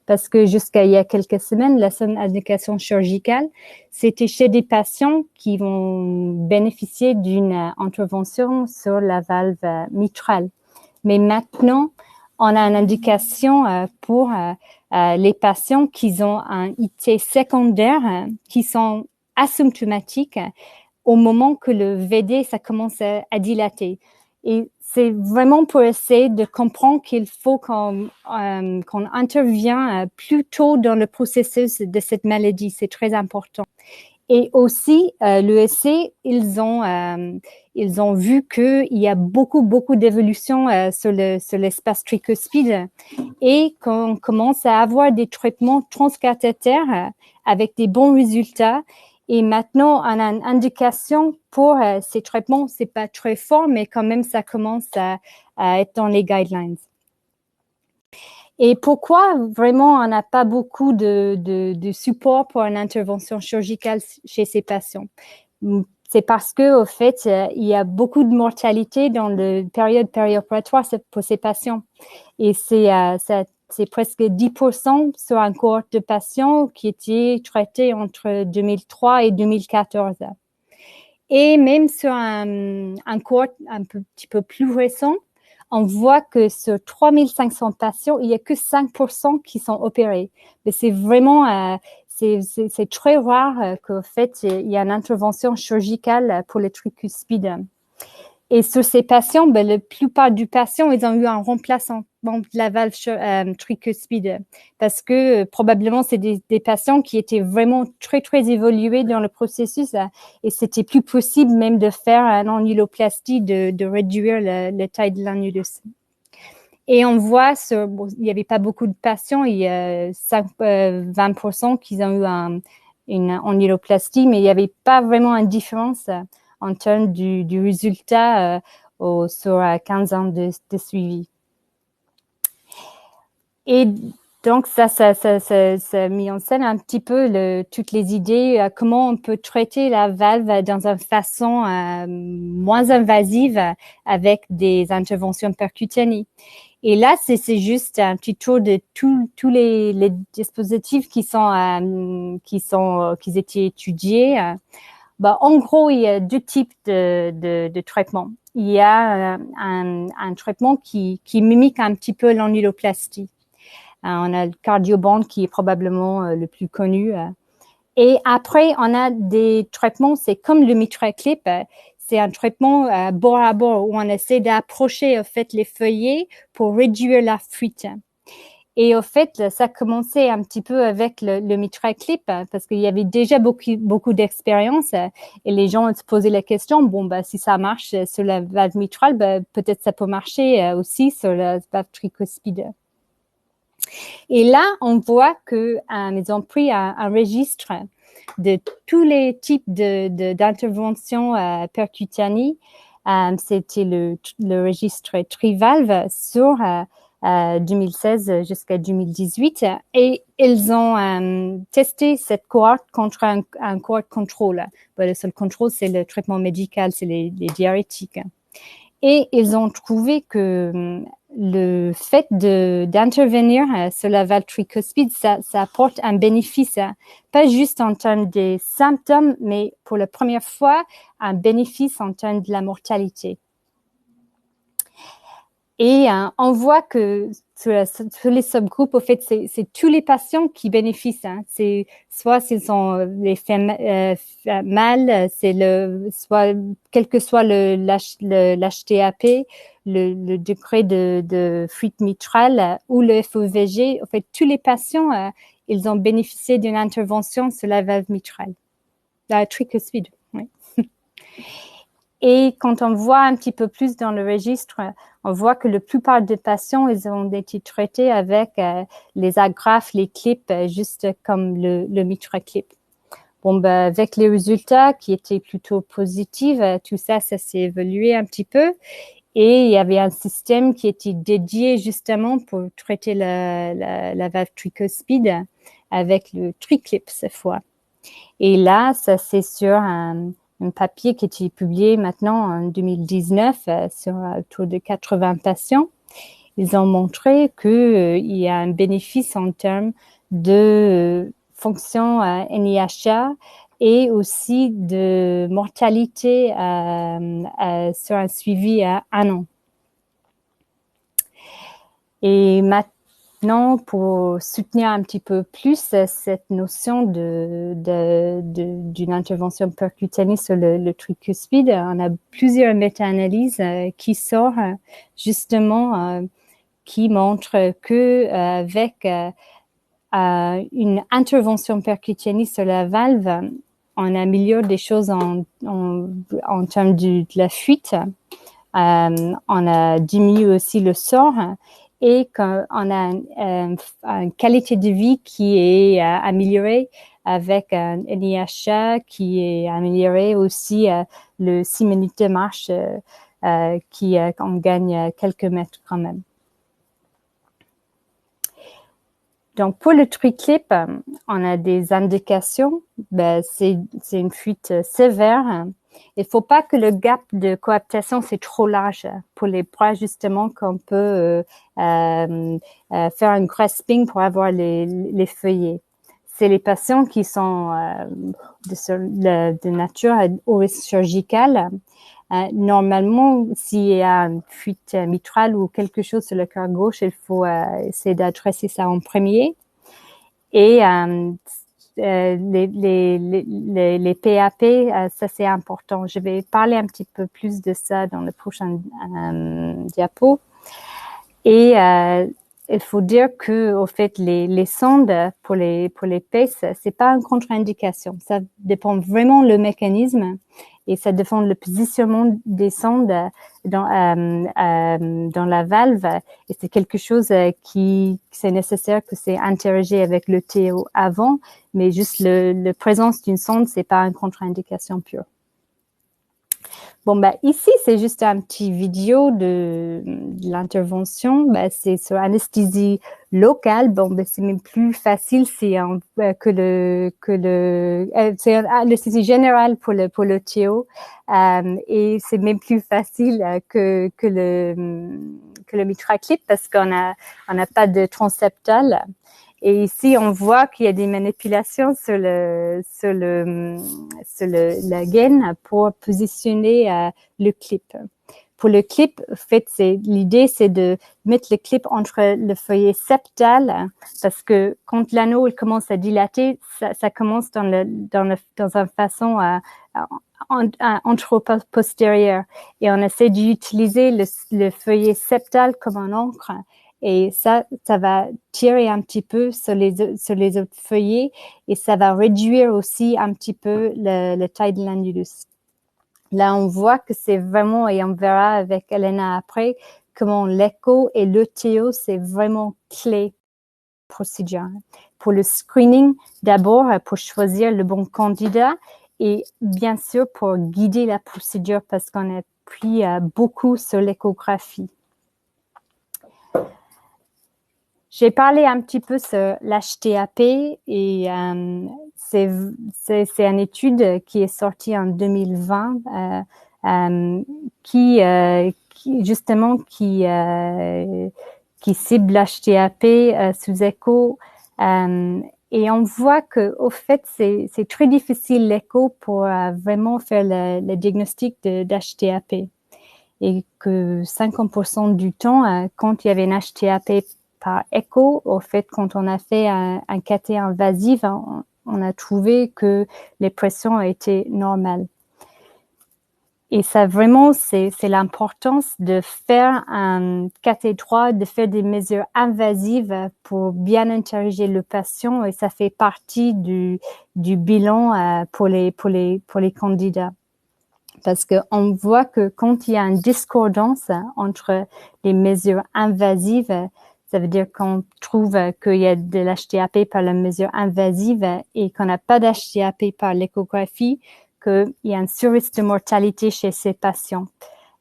Parce que jusqu'à il y a quelques semaines, la seule indication chirurgicale, c'était chez des patients qui vont bénéficier d'une intervention sur la valve mitrale. Mais maintenant, on a une indication pour les patients qui ont un IT secondaire, qui sont asymptomatiques au moment que le VD, ça commence à dilater. Et c'est vraiment pour essayer de comprendre qu'il faut qu'on intervient plus tôt dans le processus de cette maladie. C'est très important. Et aussi, l'ESC, ils ont vu qu'il y a beaucoup d'évolutions sur l'espace tricuspide et qu'on commence à avoir des traitements transcathétaires avec des bons résultats. Et maintenant, on a une indication pour ces traitements. C'est pas très fort, mais quand même, ça commence à être dans les guidelines. Et pourquoi vraiment on n'a pas beaucoup de support pour une intervention chirurgicale chez ces patients? C'est parce que, au fait, il y a beaucoup de mortalité dans la période périopératoire pour ces patients. Et c'est presque 10% sur un cohorte de patients qui étaient traités entre 2003 et 2014. Et même sur un cohorte un petit peu plus récent, on voit que sur 3500 patients, il n'y a que 5% qui sont opérés. Mais c'est vraiment, c'est très rare qu'au fait, il y a une intervention chirurgicale pour le tricuspide. Et sur ces patients, la plupart du patient, ils ont eu un remplacement de la valve tricuspide parce que probablement c'est des patients qui étaient vraiment très évolués dans le processus et c'était plus possible même de faire une annuloplastie, de réduire la taille de l'annulus. Et on voit, il n'y avait pas beaucoup de patients, il y a 20% qui ont eu une annuloplastie, mais il n'y avait pas vraiment une différence en termes du résultat sur 15 ans de suivi. Et donc, ça a mis en scène un petit peu toutes les idées, comment on peut traiter la valve dans une façon moins invasive avec des interventions percutanées. Et là, c'est juste un petit tour de tous les dispositifs qui étaient étudiés. En gros, il y a 2 types de traitements. Il y a un traitement qui mimique un petit peu l'annuloplastie. On a le Cardioband qui est probablement le plus connu. Et après, on a des traitements, c'est comme le MitraClip, c'est un traitement bord à bord où on essaie d'approcher au fait les feuillets pour réduire la fuite. Et au fait, ça commençait un petit peu avec le MitraClip parce qu'il y avait déjà beaucoup d'expérience et les gens se posaient la question, si ça marche sur la valve mitrale, peut-être ça peut marcher aussi sur la valve tricuspide. Et là, on voit qu'ils ont pris un registre de tous les types d'interventions percutanées. C'était le registre Trivalve sur 2016 jusqu'à 2018 et ils ont testé cette cohorte contre un cohorte contrôle. Le seul contrôle, c'est le traitement médical, c'est les diurétiques. Et ils ont trouvé que le fait d'intervenir sur la valve tricuspide, ça apporte un bénéfice, pas juste en termes des symptômes, mais pour la première fois, un bénéfice en termes de la mortalité. Et on voit que sur les subgroupes, au fait, c'est tous les patients qui bénéficient. C'est soit s'ils ont les femmes mâles, soit quel que soit l'HTAP, le degré de fuite mitrale ou le FOVG. En fait, tous les patients, ils ont bénéficié d'une intervention sur la valve mitrale, la tricuspide. Oui. Et quand on voit un petit peu plus dans le registre, on voit que la plupart des patients, ils ont été traités avec les agrafes, les clips, juste comme le MitraClip. Bon, ben, avec les résultats qui étaient plutôt positifs, tout ça s'est évolué un petit peu. Et il y avait un système qui était dédié justement pour traiter la valve tricuspide avec le TriClip cette fois. Et là, ça c'est sur un papier qui a été publié maintenant en 2019 sur autour de 80 patients. Ils ont montré qu'il y a un bénéfice en termes de fonction NIHA et aussi de mortalité sur un suivi à 1 an. Et maintenant, pour soutenir un petit peu plus cette notion d'une intervention percutanée sur le tricuspide, on a plusieurs méta-analyses qui sortent justement qui montrent que avec une intervention percutanée sur la valve, on améliore des choses en termes de la fuite. On a diminué aussi le sort. Et qu'on a une qualité de vie qui est améliorée avec un NIHA qui est amélioré aussi le 6 minutes de marche on gagne quelques mètres quand même. Donc, pour le TriClip, on a des indications. Ben, c'est une fuite sévère. Il faut pas que le gap de coaptation c'est trop large pour les bras justement qu'on peut faire un grasping pour avoir les feuillets. C'est les patients qui sont de nature au risque chirurgical. Normalement, s'il y a une fuite mitrale ou quelque chose sur le cœur gauche, il faut essayer d'adresser ça en premier. Et les PAP, ça c'est important. Je vais parler un petit peu plus de ça dans le prochain diapo. Et il faut dire que au fait les sondes pour les PACE, c'est pas une contre-indication. Ça dépend vraiment le mécanisme et ça dépend le positionnement des sondes dans la valve. Et c'est quelque chose qui c'est nécessaire que c'est interagé avec le TO avant, mais juste la présence d'une sonde, c'est pas une contre-indication pure. Bon, ben, ici, c'est juste un petit vidéo de l'intervention. Ben, c'est sur anesthésie locale. Bon, ben, c'est même plus facile c'est c'est anesthésie générale pour le TO. Et c'est même plus facile que le MitraClip parce qu'on n'a pas de transeptal. Et ici, on voit qu'il y a des manipulations sur la gaine pour positionner le clip. Pour le clip, en fait, l'idée, c'est de mettre le clip entre le feuillet septal, parce que quand l'anneau commence à dilater, ça commence dans une façon antero-postérieure. Et on essaie d'utiliser le feuillet septal comme un encre. Et ça va tirer un petit peu sur les autres feuillets et ça va réduire aussi un petit peu la taille de l'annulus. Là, on voit que c'est vraiment, et on verra avec Elena après, comment l'écho et le TO, c'est vraiment clé procédure. Pour le screening, d'abord, pour choisir le bon candidat et bien sûr pour guider la procédure parce qu'on a pris beaucoup sur l'échographie. J'ai parlé un petit peu sur l'HTAP et c'est une étude qui est sortie en 2020 qui qui cible l'HTAP sous écho. Et on voit que, au fait, c'est très difficile l'écho pour vraiment faire le diagnostic d'HTAP. Et que 50% du temps, quand il y avait une HTAP par écho, au fait, quand on a fait un cathé invasif, on a trouvé que les pressions étaient normales. Et ça, vraiment, c'est l'importance de faire un cathé droit, de faire des mesures invasives pour bien interroger le patient, et ça fait partie du bilan pour les candidats. Parce qu'on voit que quand il y a une discordance entre les mesures invasives, ça veut dire qu'on trouve qu'il y a de l'HTAP par la mesure invasive et qu'on n'a pas d'HTAP par l'échographie, qu'il y a un surrisque de mortalité chez ces patients.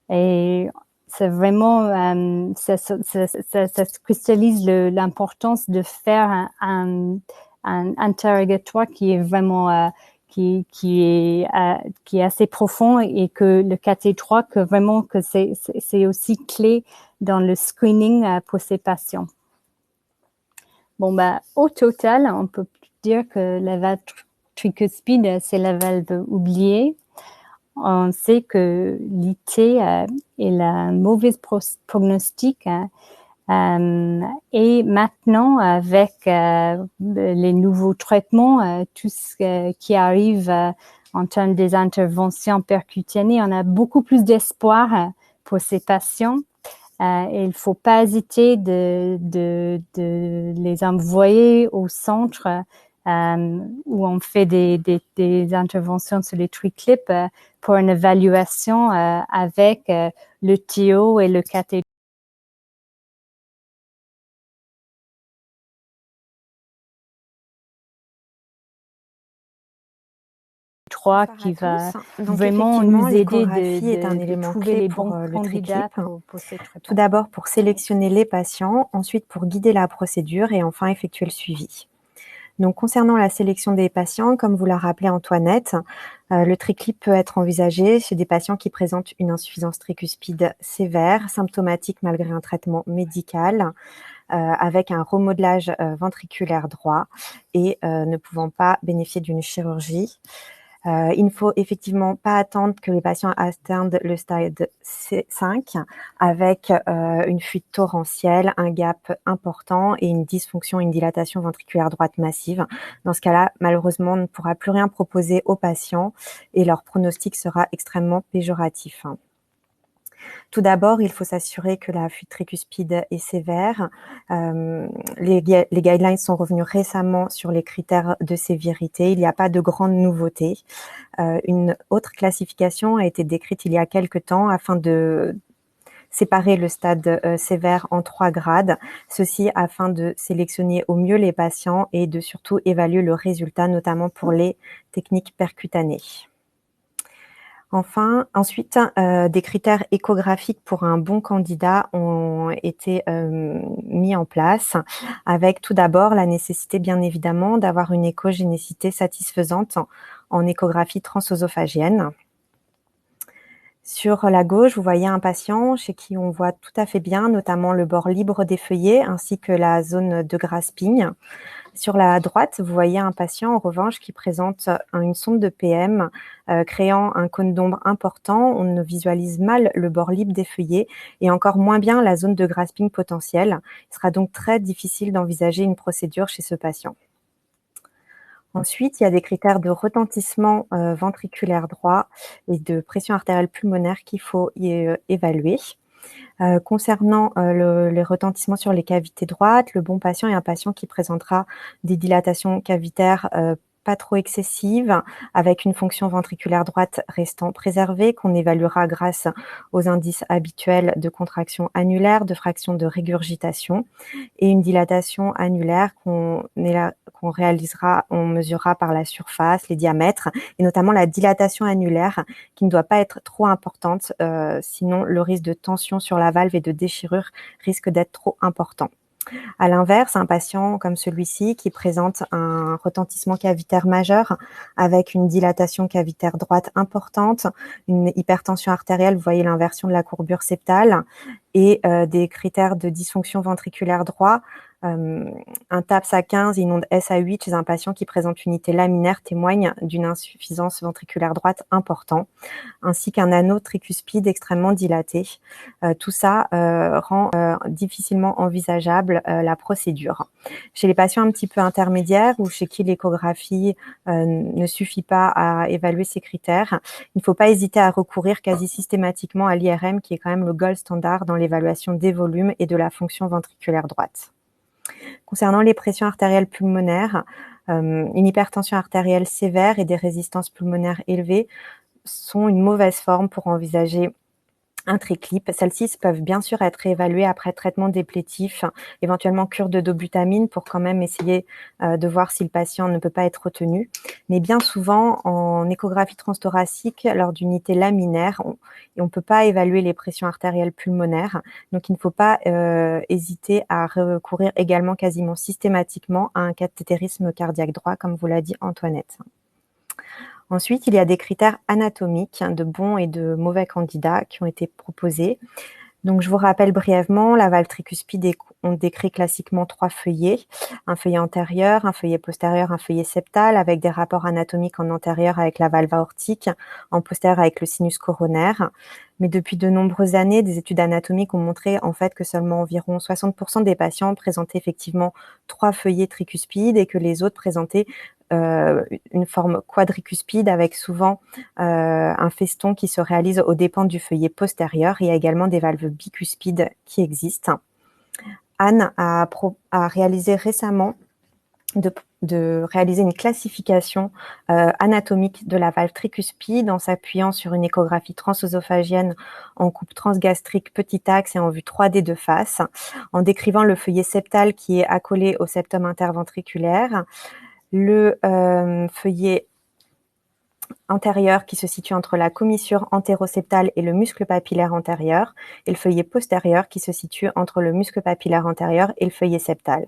Et c'est vraiment, ça se cristallise l'importance de faire un interrogatoire qui est vraiment qui est assez profond, et que le cathé droit, que vraiment que c'est aussi clé dans le screening pour ces patients. Bon, au total, on peut dire que la valve tricuspide, c'est la valve oubliée. On sait que l'IT est la mauvaise prognostic, et maintenant, avec les nouveaux traitements, tout ce qui arrive en termes des interventions percutanées, on a beaucoup plus d'espoir pour ces patients. Et il ne faut pas hésiter de les envoyer au centre où on fait des interventions sur les triclips pour une évaluation avec le TIO et le cathé. Qui va vraiment nous aider est un élément trouver clé les pour bons le candidats triclip. pour ces traitements. Tout d'abord pour sélectionner les patients, ensuite pour guider la procédure et enfin effectuer le suivi. Donc concernant la sélection des patients, comme vous l'a rappelé Antoinette, le triclip peut être envisagé chez des patients qui présentent une insuffisance tricuspide sévère, symptomatique malgré un traitement médical, avec un remodelage ventriculaire droit et ne pouvant pas bénéficier d'une chirurgie. Il ne faut effectivement pas attendre que les patients atteignent le stade 5 avec une fuite torrentielle, un gap important et une dysfonction, une dilatation ventriculaire droite massive. Dans ce cas-là, malheureusement, on ne pourra plus rien proposer aux patients et leur pronostic sera extrêmement péjoratif. Tout d'abord, il faut s'assurer que la fuite tricuspide est sévère. Les guidelines sont revenus récemment sur les critères de sévérité. Il n'y a pas de grande nouveauté. Une autre classification a été décrite il y a quelque temps afin de séparer le stade sévère en 3 grades, ceci afin de sélectionner au mieux les patients et de surtout évaluer le résultat, notamment pour les techniques percutanées. Enfin, ensuite, des critères échographiques pour un bon candidat ont été mis en place, avec tout d'abord la nécessité, bien évidemment, d'avoir une échogénicité satisfaisante en échographie transœsophagienne. Sur la gauche, vous voyez un patient chez qui on voit tout à fait bien, notamment le bord libre des feuillets ainsi que la zone de grasping. Sur la droite, vous voyez un patient, en revanche, qui présente une sonde de PM créant un cône d'ombre important. On ne visualise mal le bord libre des feuillets et encore moins bien la zone de grasping potentielle. Il sera donc très difficile d'envisager une procédure chez ce patient. Ensuite, il y a des critères de retentissement ventriculaire droit et de pression artérielle pulmonaire qu'il faut évaluer. Concernant les retentissements sur les cavités droites, le bon patient est un patient qui présentera des dilatations cavitaires pas trop excessives, avec une fonction ventriculaire droite restant préservée, qu'on évaluera grâce aux indices habituels de contraction annulaire, de fraction de régurgitation, et une dilatation annulaire qu'on réalisera, on mesurera par la surface, les diamètres, et notamment la dilatation annulaire, qui ne doit pas être trop importante, sinon le risque de tension sur la valve et de déchirure risque d'être trop important. À l'inverse, un patient comme celui-ci qui présente un retentissement cavitaire majeur avec une dilatation cavitaire droite importante, une hypertension artérielle, vous voyez l'inversion de la courbure septale, et des critères de dysfonction ventriculaire droit, un TAPS à 15 et une onde S à 8 chez un patient qui présente une unité laminaire témoigne d'une insuffisance ventriculaire droite importante, ainsi qu'un anneau tricuspide extrêmement dilaté. Tout ça rend difficilement envisageable la procédure. Chez les patients un petit peu intermédiaires ou chez qui l'échographie ne suffit pas à évaluer ces critères, il ne faut pas hésiter à recourir quasi systématiquement à l'IRM qui est quand même le gold standard dans l'évaluation des volumes et de la fonction ventriculaire droite. Concernant les pressions artérielles pulmonaires, une hypertension artérielle sévère et des résistances pulmonaires élevées sont une mauvaise forme pour envisager un triclip. Celles-ci peuvent bien sûr être évaluées après traitement déplétif, éventuellement cure de dobutamine pour quand même essayer de voir si le patient ne peut pas être retenu. Mais bien souvent, en échographie transthoracique, lors d'unités laminaires, on ne peut pas évaluer les pressions artérielles pulmonaires. Donc, il ne faut pas hésiter à recourir également quasiment systématiquement à un cathétérisme cardiaque droit, comme vous l'a dit Antoinette. Ensuite, il y a des critères anatomiques de bons et de mauvais candidats qui ont été proposés. Donc, je vous rappelle brièvement, la valve tricuspide, on décrit classiquement 3 feuillets, un feuillet antérieur, un feuillet postérieur, un feuillet septal, avec des rapports anatomiques en antérieur avec la valve aortique, en postérieur avec le sinus coronaire. Mais depuis de nombreuses années, des études anatomiques ont montré en fait que seulement environ 60% des patients présentaient effectivement 3 feuillets tricuspides et que les autres présentaient une forme quadricuspide avec souvent un feston qui se réalise aux dépens du feuillet postérieur. Il y a également des valves bicuspides qui existent. Anne a réalisé récemment de réaliser une classification anatomique de la valve tricuspide en s'appuyant sur une échographie transœsophagienne en coupe transgastrique petit axe et en vue 3D de face, en décrivant le feuillet septal qui est accolé au septum interventriculaire, le feuillet antérieur qui se situe entre la commissure antéroseptale et le muscle papillaire antérieur, et le feuillet postérieur qui se situe entre le muscle papillaire antérieur et le feuillet septal.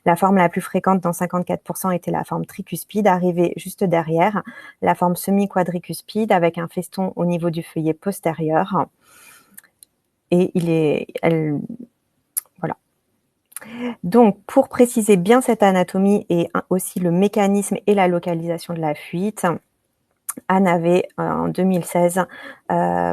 La forme la plus fréquente dans 54% était la forme tricuspide, arrivée juste derrière, la forme semi-quadricuspide avec un feston au niveau du feuillet postérieur. Et voilà. Donc, pour préciser bien cette anatomie et aussi le mécanisme et la localisation de la fuite, Anne avait, en 2016,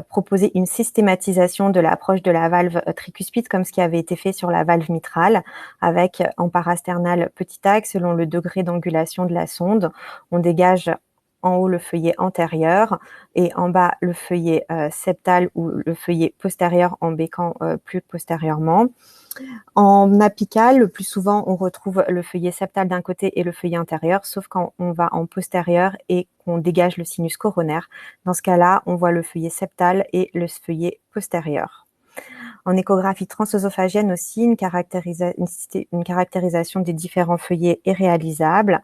proposé une systématisation de l'approche de la valve tricuspide comme ce qui avait été fait sur la valve mitrale, avec en parasternal petit axe selon le degré d'angulation de la sonde. On dégage en haut le feuillet antérieur et en bas le feuillet septal ou le feuillet postérieur en béquant plus postérieurement. En apical, le plus souvent, on retrouve le feuillet septal d'un côté et le feuillet antérieur, sauf quand on va en postérieur et qu'on dégage le sinus coronaire. Dans ce cas-là, on voit le feuillet septal et le feuillet postérieur. En échographie transœsophagienne aussi, une caractérisation des différents feuillets est réalisable.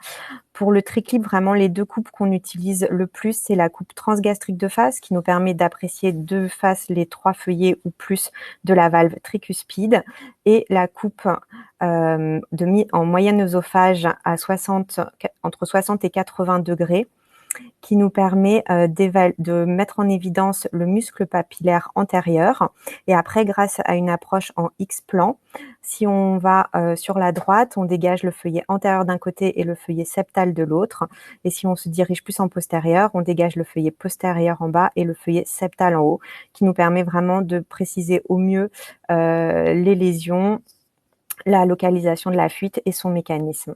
Pour le triclip, vraiment, les 2 coupes qu'on utilise le plus, c'est la coupe transgastrique de face qui nous permet d'apprécier de face les 3 feuillets ou plus de la valve tricuspide et la coupe en moyenne œsophage à entre 60 et 80 degrés qui nous permet de mettre en évidence le muscle papillaire antérieur. Et après, grâce à une approche en X-plan, si on va sur la droite, on dégage le feuillet antérieur d'un côté et le feuillet septal de l'autre. Et si on se dirige plus en postérieur, on dégage le feuillet postérieur en bas et le feuillet septal en haut, qui nous permet vraiment de préciser au mieux les lésions, la localisation de la fuite et son mécanisme.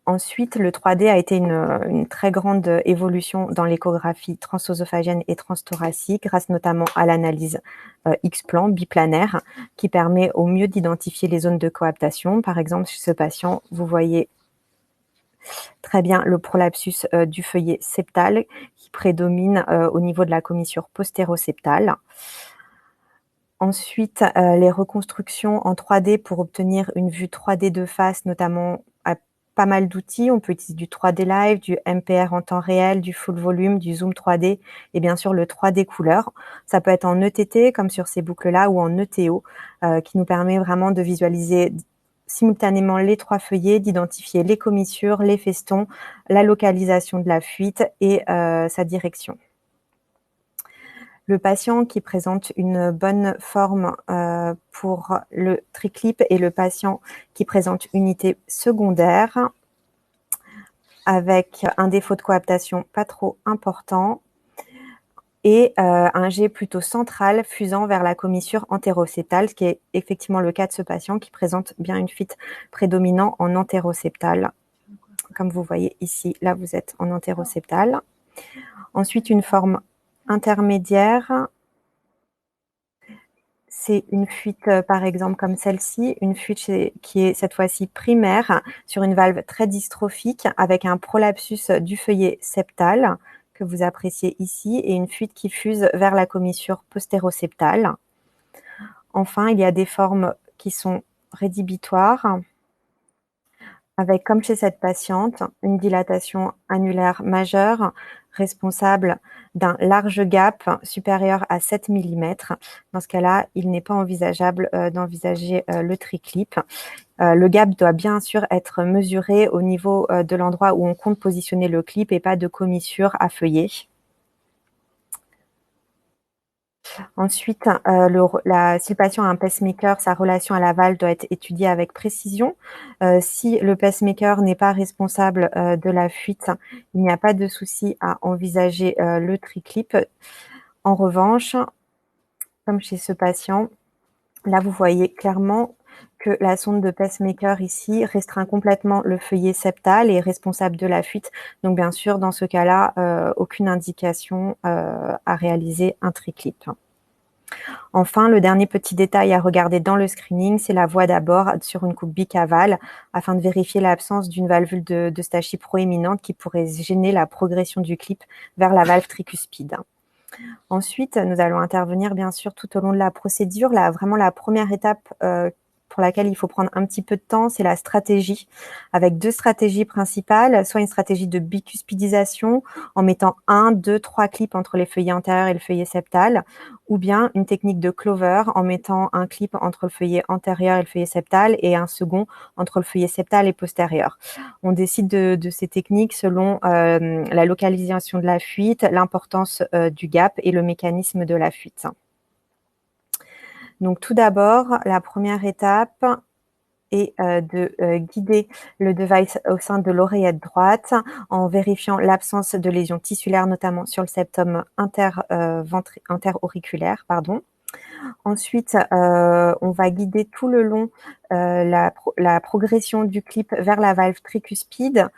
Ensuite, le 3D a été une très grande évolution dans l'échographie transœsophagienne et transthoracique, grâce notamment à l'analyse X-plan, biplanaire, qui permet au mieux d'identifier les zones de coaptation. Par exemple, chez ce patient, vous voyez très bien le prolapsus du feuillet septal qui prédomine au niveau de la commissure postéroseptale. Ensuite, les reconstructions en 3D pour obtenir une vue 3D de face, notamment pas mal d'outils. On peut utiliser du 3D Live, du MPR en temps réel, du full volume, du zoom 3D et bien sûr le 3D couleur. Ça peut être en ETT comme sur ces boucles-là ou en ETO qui nous permet vraiment de visualiser simultanément les 3 feuillets, d'identifier les commissures, les festons, la localisation de la fuite et sa direction. Le patient qui présente une bonne forme pour le triclip et le patient qui présente unité secondaire avec un défaut de coaptation pas trop important et un jet plutôt central fusant vers la commissure antéroseptale, ce qui est effectivement le cas de ce patient qui présente bien une fuite prédominant en antéroseptale. Comme vous voyez ici, là vous êtes en antéroseptale. Ensuite, une forme intermédiaire, c'est une fuite par exemple comme celle-ci, une fuite qui est cette fois-ci primaire sur une valve très dystrophique avec un prolapsus du feuillet septal que vous appréciez ici et une fuite qui fuse vers la commissure postéroseptale. Enfin, il y a des formes qui sont rédhibitoires avec, comme chez cette patiente, une dilatation annulaire majeure responsable d'un large gap supérieur à 7 mm. Dans ce cas-là, il n'est pas envisageable d'envisager le triclip. Le gap doit bien sûr être mesuré au niveau de l'endroit où on compte positionner le clip et pas de commissure à feuiller. Ensuite, si le patient a un pacemaker, sa relation à la valve doit être étudiée avec précision. Si le pacemaker n'est pas responsable de la fuite, il n'y a pas de souci à envisager le triclip. En revanche, comme chez ce patient, là vous voyez clairement que la sonde de pacemaker ici restreint complètement le feuillet septal et est responsable de la fuite. Donc bien sûr, dans ce cas-là, aucune indication à réaliser un triclip. Enfin, le dernier petit détail à regarder dans le screening, c'est la voie d'abord sur une coupe bicavale afin de vérifier l'absence d'une valvule de Stachy proéminente qui pourrait gêner la progression du clip vers la valve tricuspide. Ensuite, nous allons intervenir bien sûr tout au long de la procédure. Vraiment la première étape pour laquelle il faut prendre un petit peu de temps, c'est la stratégie, avec 2 stratégies principales, soit une stratégie de bicuspidisation en mettant 1, 2, 3 clips entre les feuillets antérieurs et le feuillet septal, ou bien une technique de clover en mettant un clip entre le feuillet antérieur et le feuillet septal et un second entre le feuillet septal et postérieur. On décide de ces techniques selon la localisation de la fuite, l'importance du gap et le mécanisme de la fuite. Donc tout d'abord, la première étape est de guider le device au sein de l'oreillette droite en vérifiant l'absence de lésions tissulaires, notamment sur le septum interauriculaire. Ensuite, on va guider tout le long la progression du clip vers la valve tricuspide.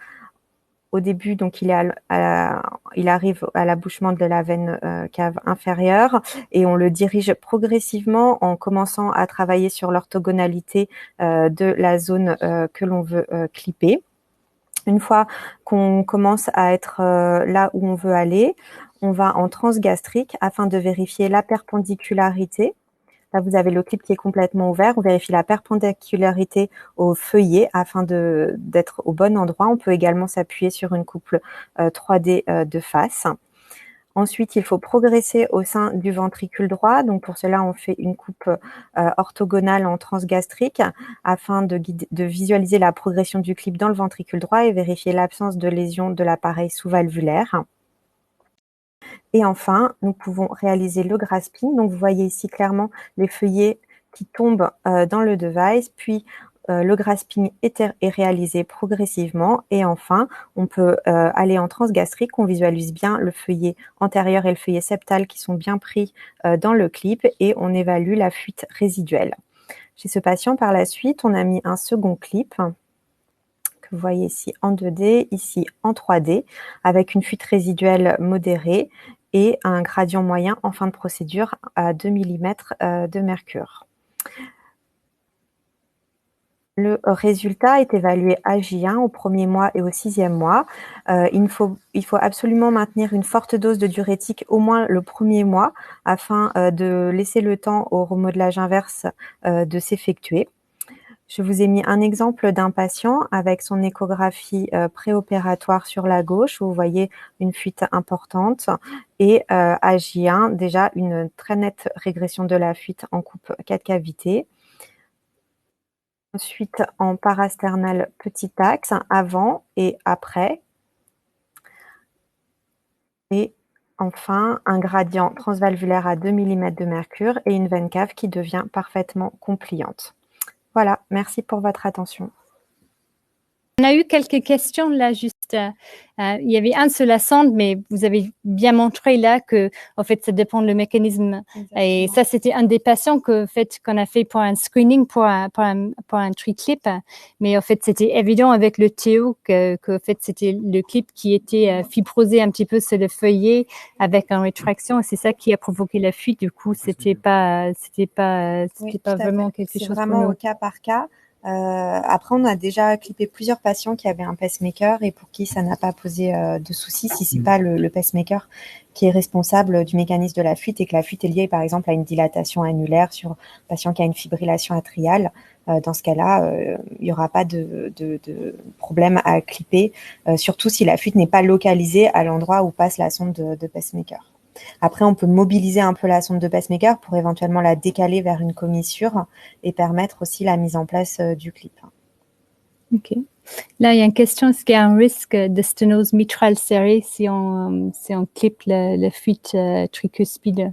Au début, donc, il arrive à l'abouchement de la veine cave inférieure et on le dirige progressivement en commençant à travailler sur l'orthogonalité de la zone que l'on veut clipper. Une fois qu'on commence à être là où on veut aller, on va en transgastrique afin de vérifier la perpendicularité. Là, vous avez le clip qui est complètement ouvert. On vérifie la perpendicularité au feuillet afin d'être au bon endroit. On peut également s'appuyer sur une couple 3D de face. Ensuite, il faut progresser au sein du ventricule droit. Donc, pour cela, on fait une coupe orthogonale en transgastrique afin de visualiser la progression du clip dans le ventricule droit et vérifier l'absence de lésion de l'appareil sous-valvulaire. Et enfin, nous pouvons réaliser le grasping. Donc, vous voyez ici clairement les feuillets qui tombent dans le device, puis le grasping est réalisé progressivement. Et enfin, on peut aller en transgastrique. On visualise bien le feuillet antérieur et le feuillet septal qui sont bien pris dans le clip et on évalue la fuite résiduelle. Chez ce patient, par la suite, on a mis un second clip que vous voyez ici en 2D, ici en 3D, avec une fuite résiduelle modérée et un gradient moyen en fin de procédure à 2 mm de mercure. Le résultat est évalué à J1 au 1er mois et au 6e mois. Il faut absolument maintenir une forte dose de diurétique au moins le 1er mois afin de laisser le temps au remodelage inverse de s'effectuer. Je vous ai mis un exemple d'un patient avec son échographie préopératoire sur la gauche, où vous voyez une fuite importante, et à J1, déjà une très nette régression de la fuite en coupe 4 cavités. Ensuite, en parasternal petit axe, avant et après. Et enfin, un gradient transvalvulaire à 2 mm de mercure et une veine cave qui devient parfaitement compliante. Voilà, merci pour votre attention. On a eu quelques questions là, juste. Il y avait un sur la sonde, mais vous avez bien montré là que, en fait, ça dépend du mécanisme. Exactement. Et ça, c'était un des patients qu'on a fait pour un screening, pour un triclip. Mais en fait, c'était évident avec le Théo que en fait, c'était le clip qui était fibrosé un petit peu sur le feuillet avec une rétraction. Et c'est ça qui a provoqué la fuite. Du coup, c'était pas vraiment quelque chose. C'est vraiment au cas par cas. Après, on a déjà clippé plusieurs patients qui avaient un pacemaker et pour qui ça n'a pas posé de soucis si c'est pas le pacemaker qui est responsable du mécanisme de la fuite et que la fuite est liée par exemple à une dilatation annulaire sur un patient qui a une fibrillation atriale. Dans ce cas-là, il y aura pas de problème à clipper, surtout si la fuite n'est pas localisée à l'endroit où passe la sonde de pacemaker. Après, on peut mobiliser un peu la sonde de pacemaker pour éventuellement la décaler vers une commissure et permettre aussi la mise en place du clip. Ok. Là, il y a une question, est-ce qu'il y a un risque de sténose mitrale serrée si on clip la fuite tricuspide?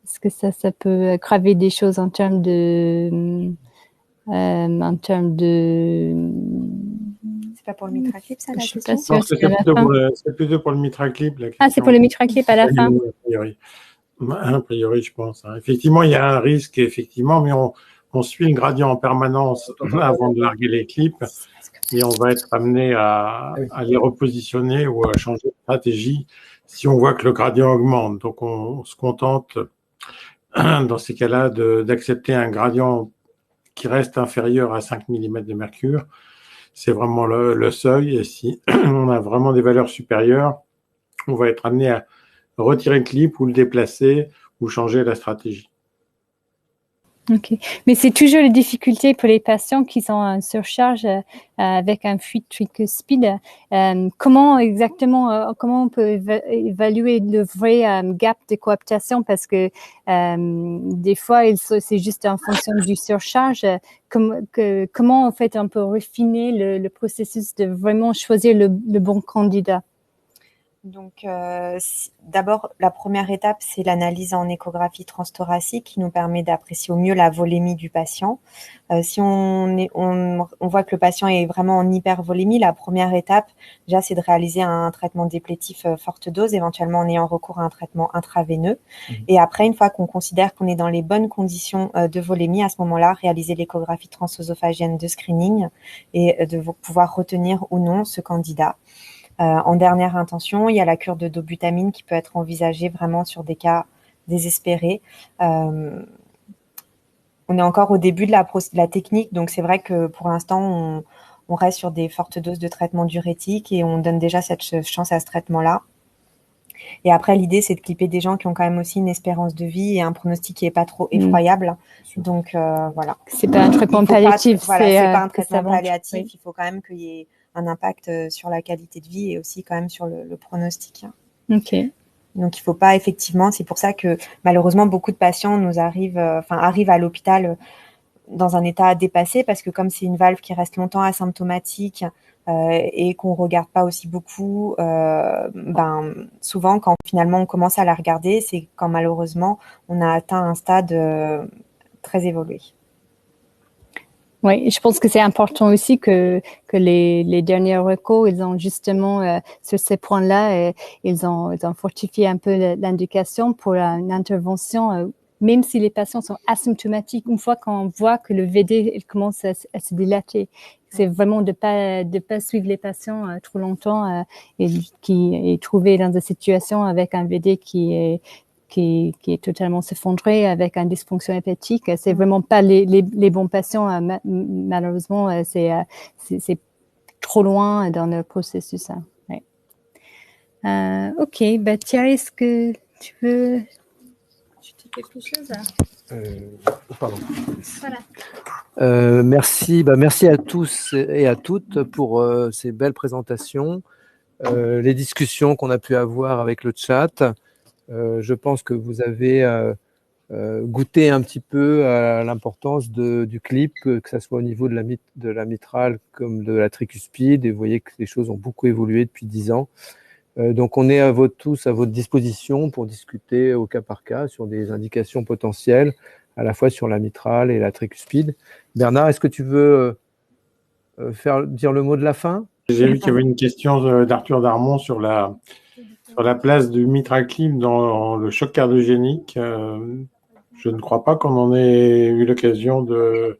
Est-ce que ça peut aggraver des choses en termes de... C'est pas pour le mitraclip, ça, la question? C'est plutôt pour le mitraclip. Ah, c'est pour le mitraclip à la fin. A priori, je pense. Effectivement, il y a un risque, effectivement, mais on suit le gradient en permanence avant de larguer les clips et on va être amené à les repositionner ou à changer de stratégie si on voit que le gradient augmente. Donc, on se contente, dans ces cas-là, d'accepter un gradient qui reste inférieur à 5 mm de mercure. C'est vraiment le seuil. Et si on a vraiment des valeurs supérieures, on va être amené à retirer le clip ou le déplacer ou changer la stratégie. Ok, mais c'est toujours la difficulté pour les patients qui sont en surcharge avec un fuite tricuspide. Comment on peut évaluer le vrai gap de coaptation, parce que des fois c'est juste en fonction du surcharge. Comment en fait on peut refiner le processus de vraiment choisir le bon candidat? Donc, d'abord, la première étape, c'est l'analyse en échographie transthoracique qui nous permet d'apprécier au mieux la volémie du patient. Si on voit que le patient est vraiment en hypervolémie, la première étape, déjà, c'est de réaliser un traitement déplétif forte dose, éventuellement en ayant recours à un traitement intraveineux. Et après, une fois qu'on considère qu'on est dans les bonnes conditions de volémie, à ce moment-là, réaliser l'échographie transœsophagienne de screening et de pouvoir retenir ou non ce candidat. En dernière intention, il y a la cure de dobutamine qui peut être envisagée vraiment sur des cas désespérés. On est encore au début de la technique, donc c'est vrai que pour l'instant, on reste sur des fortes doses de traitement diurétique et on donne déjà cette chance à ce traitement-là. Et après, l'idée, c'est de clipper des gens qui ont quand même aussi une espérance de vie et un pronostic qui n'est pas trop effroyable. Donc, voilà. C'est pas un traitement palliatif. Voilà, c'est pas un traitement palliatif. Oui. Il faut quand même qu'il y ait un impact sur la qualité de vie et aussi quand même sur le pronostic. Ok. Donc, il faut pas, effectivement, c'est pour ça que malheureusement, beaucoup de patients arrivent à l'hôpital dans un état dépassé parce que comme c'est une valve qui reste longtemps asymptomatique et qu'on regarde pas aussi beaucoup, souvent, quand finalement on commence à la regarder, c'est quand malheureusement, on a atteint un stade très évolué. Oui, je pense que c'est important aussi que les derniers recours, ils ont justement sur ces points-là, ils ont fortifié un peu l'indication pour une intervention, même si les patients sont asymptomatiques. Une fois qu'on voit que le VD il commence à se dilater, c'est vraiment de pas suivre les patients trop longtemps et qui est trouvé dans des situations avec un VD qui est totalement s'effondré avec une dysfonction hépatique. C'est vraiment pas les bons patients. Malheureusement, c'est trop loin dans le processus. Ouais. Ok, Thierry, est-ce que tu veux ajouter quelque chose? Pardon. Voilà. Merci à tous et à toutes pour ces belles présentations, les discussions qu'on a pu avoir avec le chat. Je pense que vous avez goûté un petit peu à l'importance du clip, que ce soit au niveau de la mitrale comme de la tricuspide, et vous voyez que les choses ont beaucoup évolué depuis 10 ans. Donc on est tous à votre disposition pour discuter au cas par cas sur des indications potentielles, à la fois sur la mitrale et la tricuspide. Bernard, est-ce que tu veux dire le mot de la fin? J'ai vu qu'il y avait une question d'Arthur Darmon sur la place du mitral clip dans le choc cardiogénique. Je ne crois pas qu'on en ait eu l'occasion de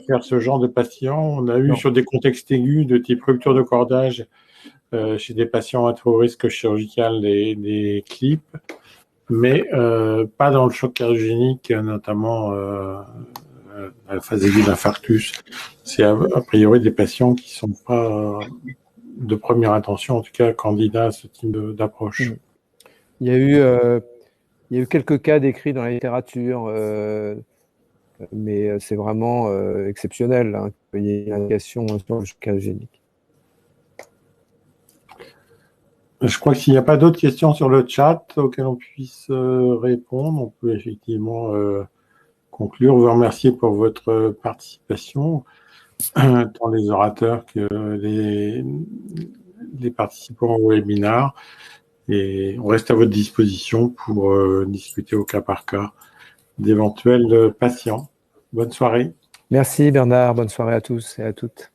faire ce genre de patient. On a eu sur des contextes aigus de type rupture de cordage chez des patients à trop risque chirurgical des clips, mais pas dans le choc cardiogénique, notamment à la phase aiguë d'infarctus. C'est a priori des patients qui ne sont pas de première intention, en tout cas candidats à ce type d'approche. Il y a eu quelques cas décrits dans la littérature, mais c'est vraiment exceptionnel hein, qu'il y ait une indication sur le choc cardiogénique. Je crois que s'il n'y a pas d'autres questions sur le chat auxquelles on puisse répondre, on peut effectivement conclure. Vous remercier pour votre participation, tant les orateurs que les participants au webinaire. Et on reste à votre disposition pour discuter au cas par cas d'éventuels patients. Bonne soirée. Merci Bernard, bonne soirée à tous et à toutes.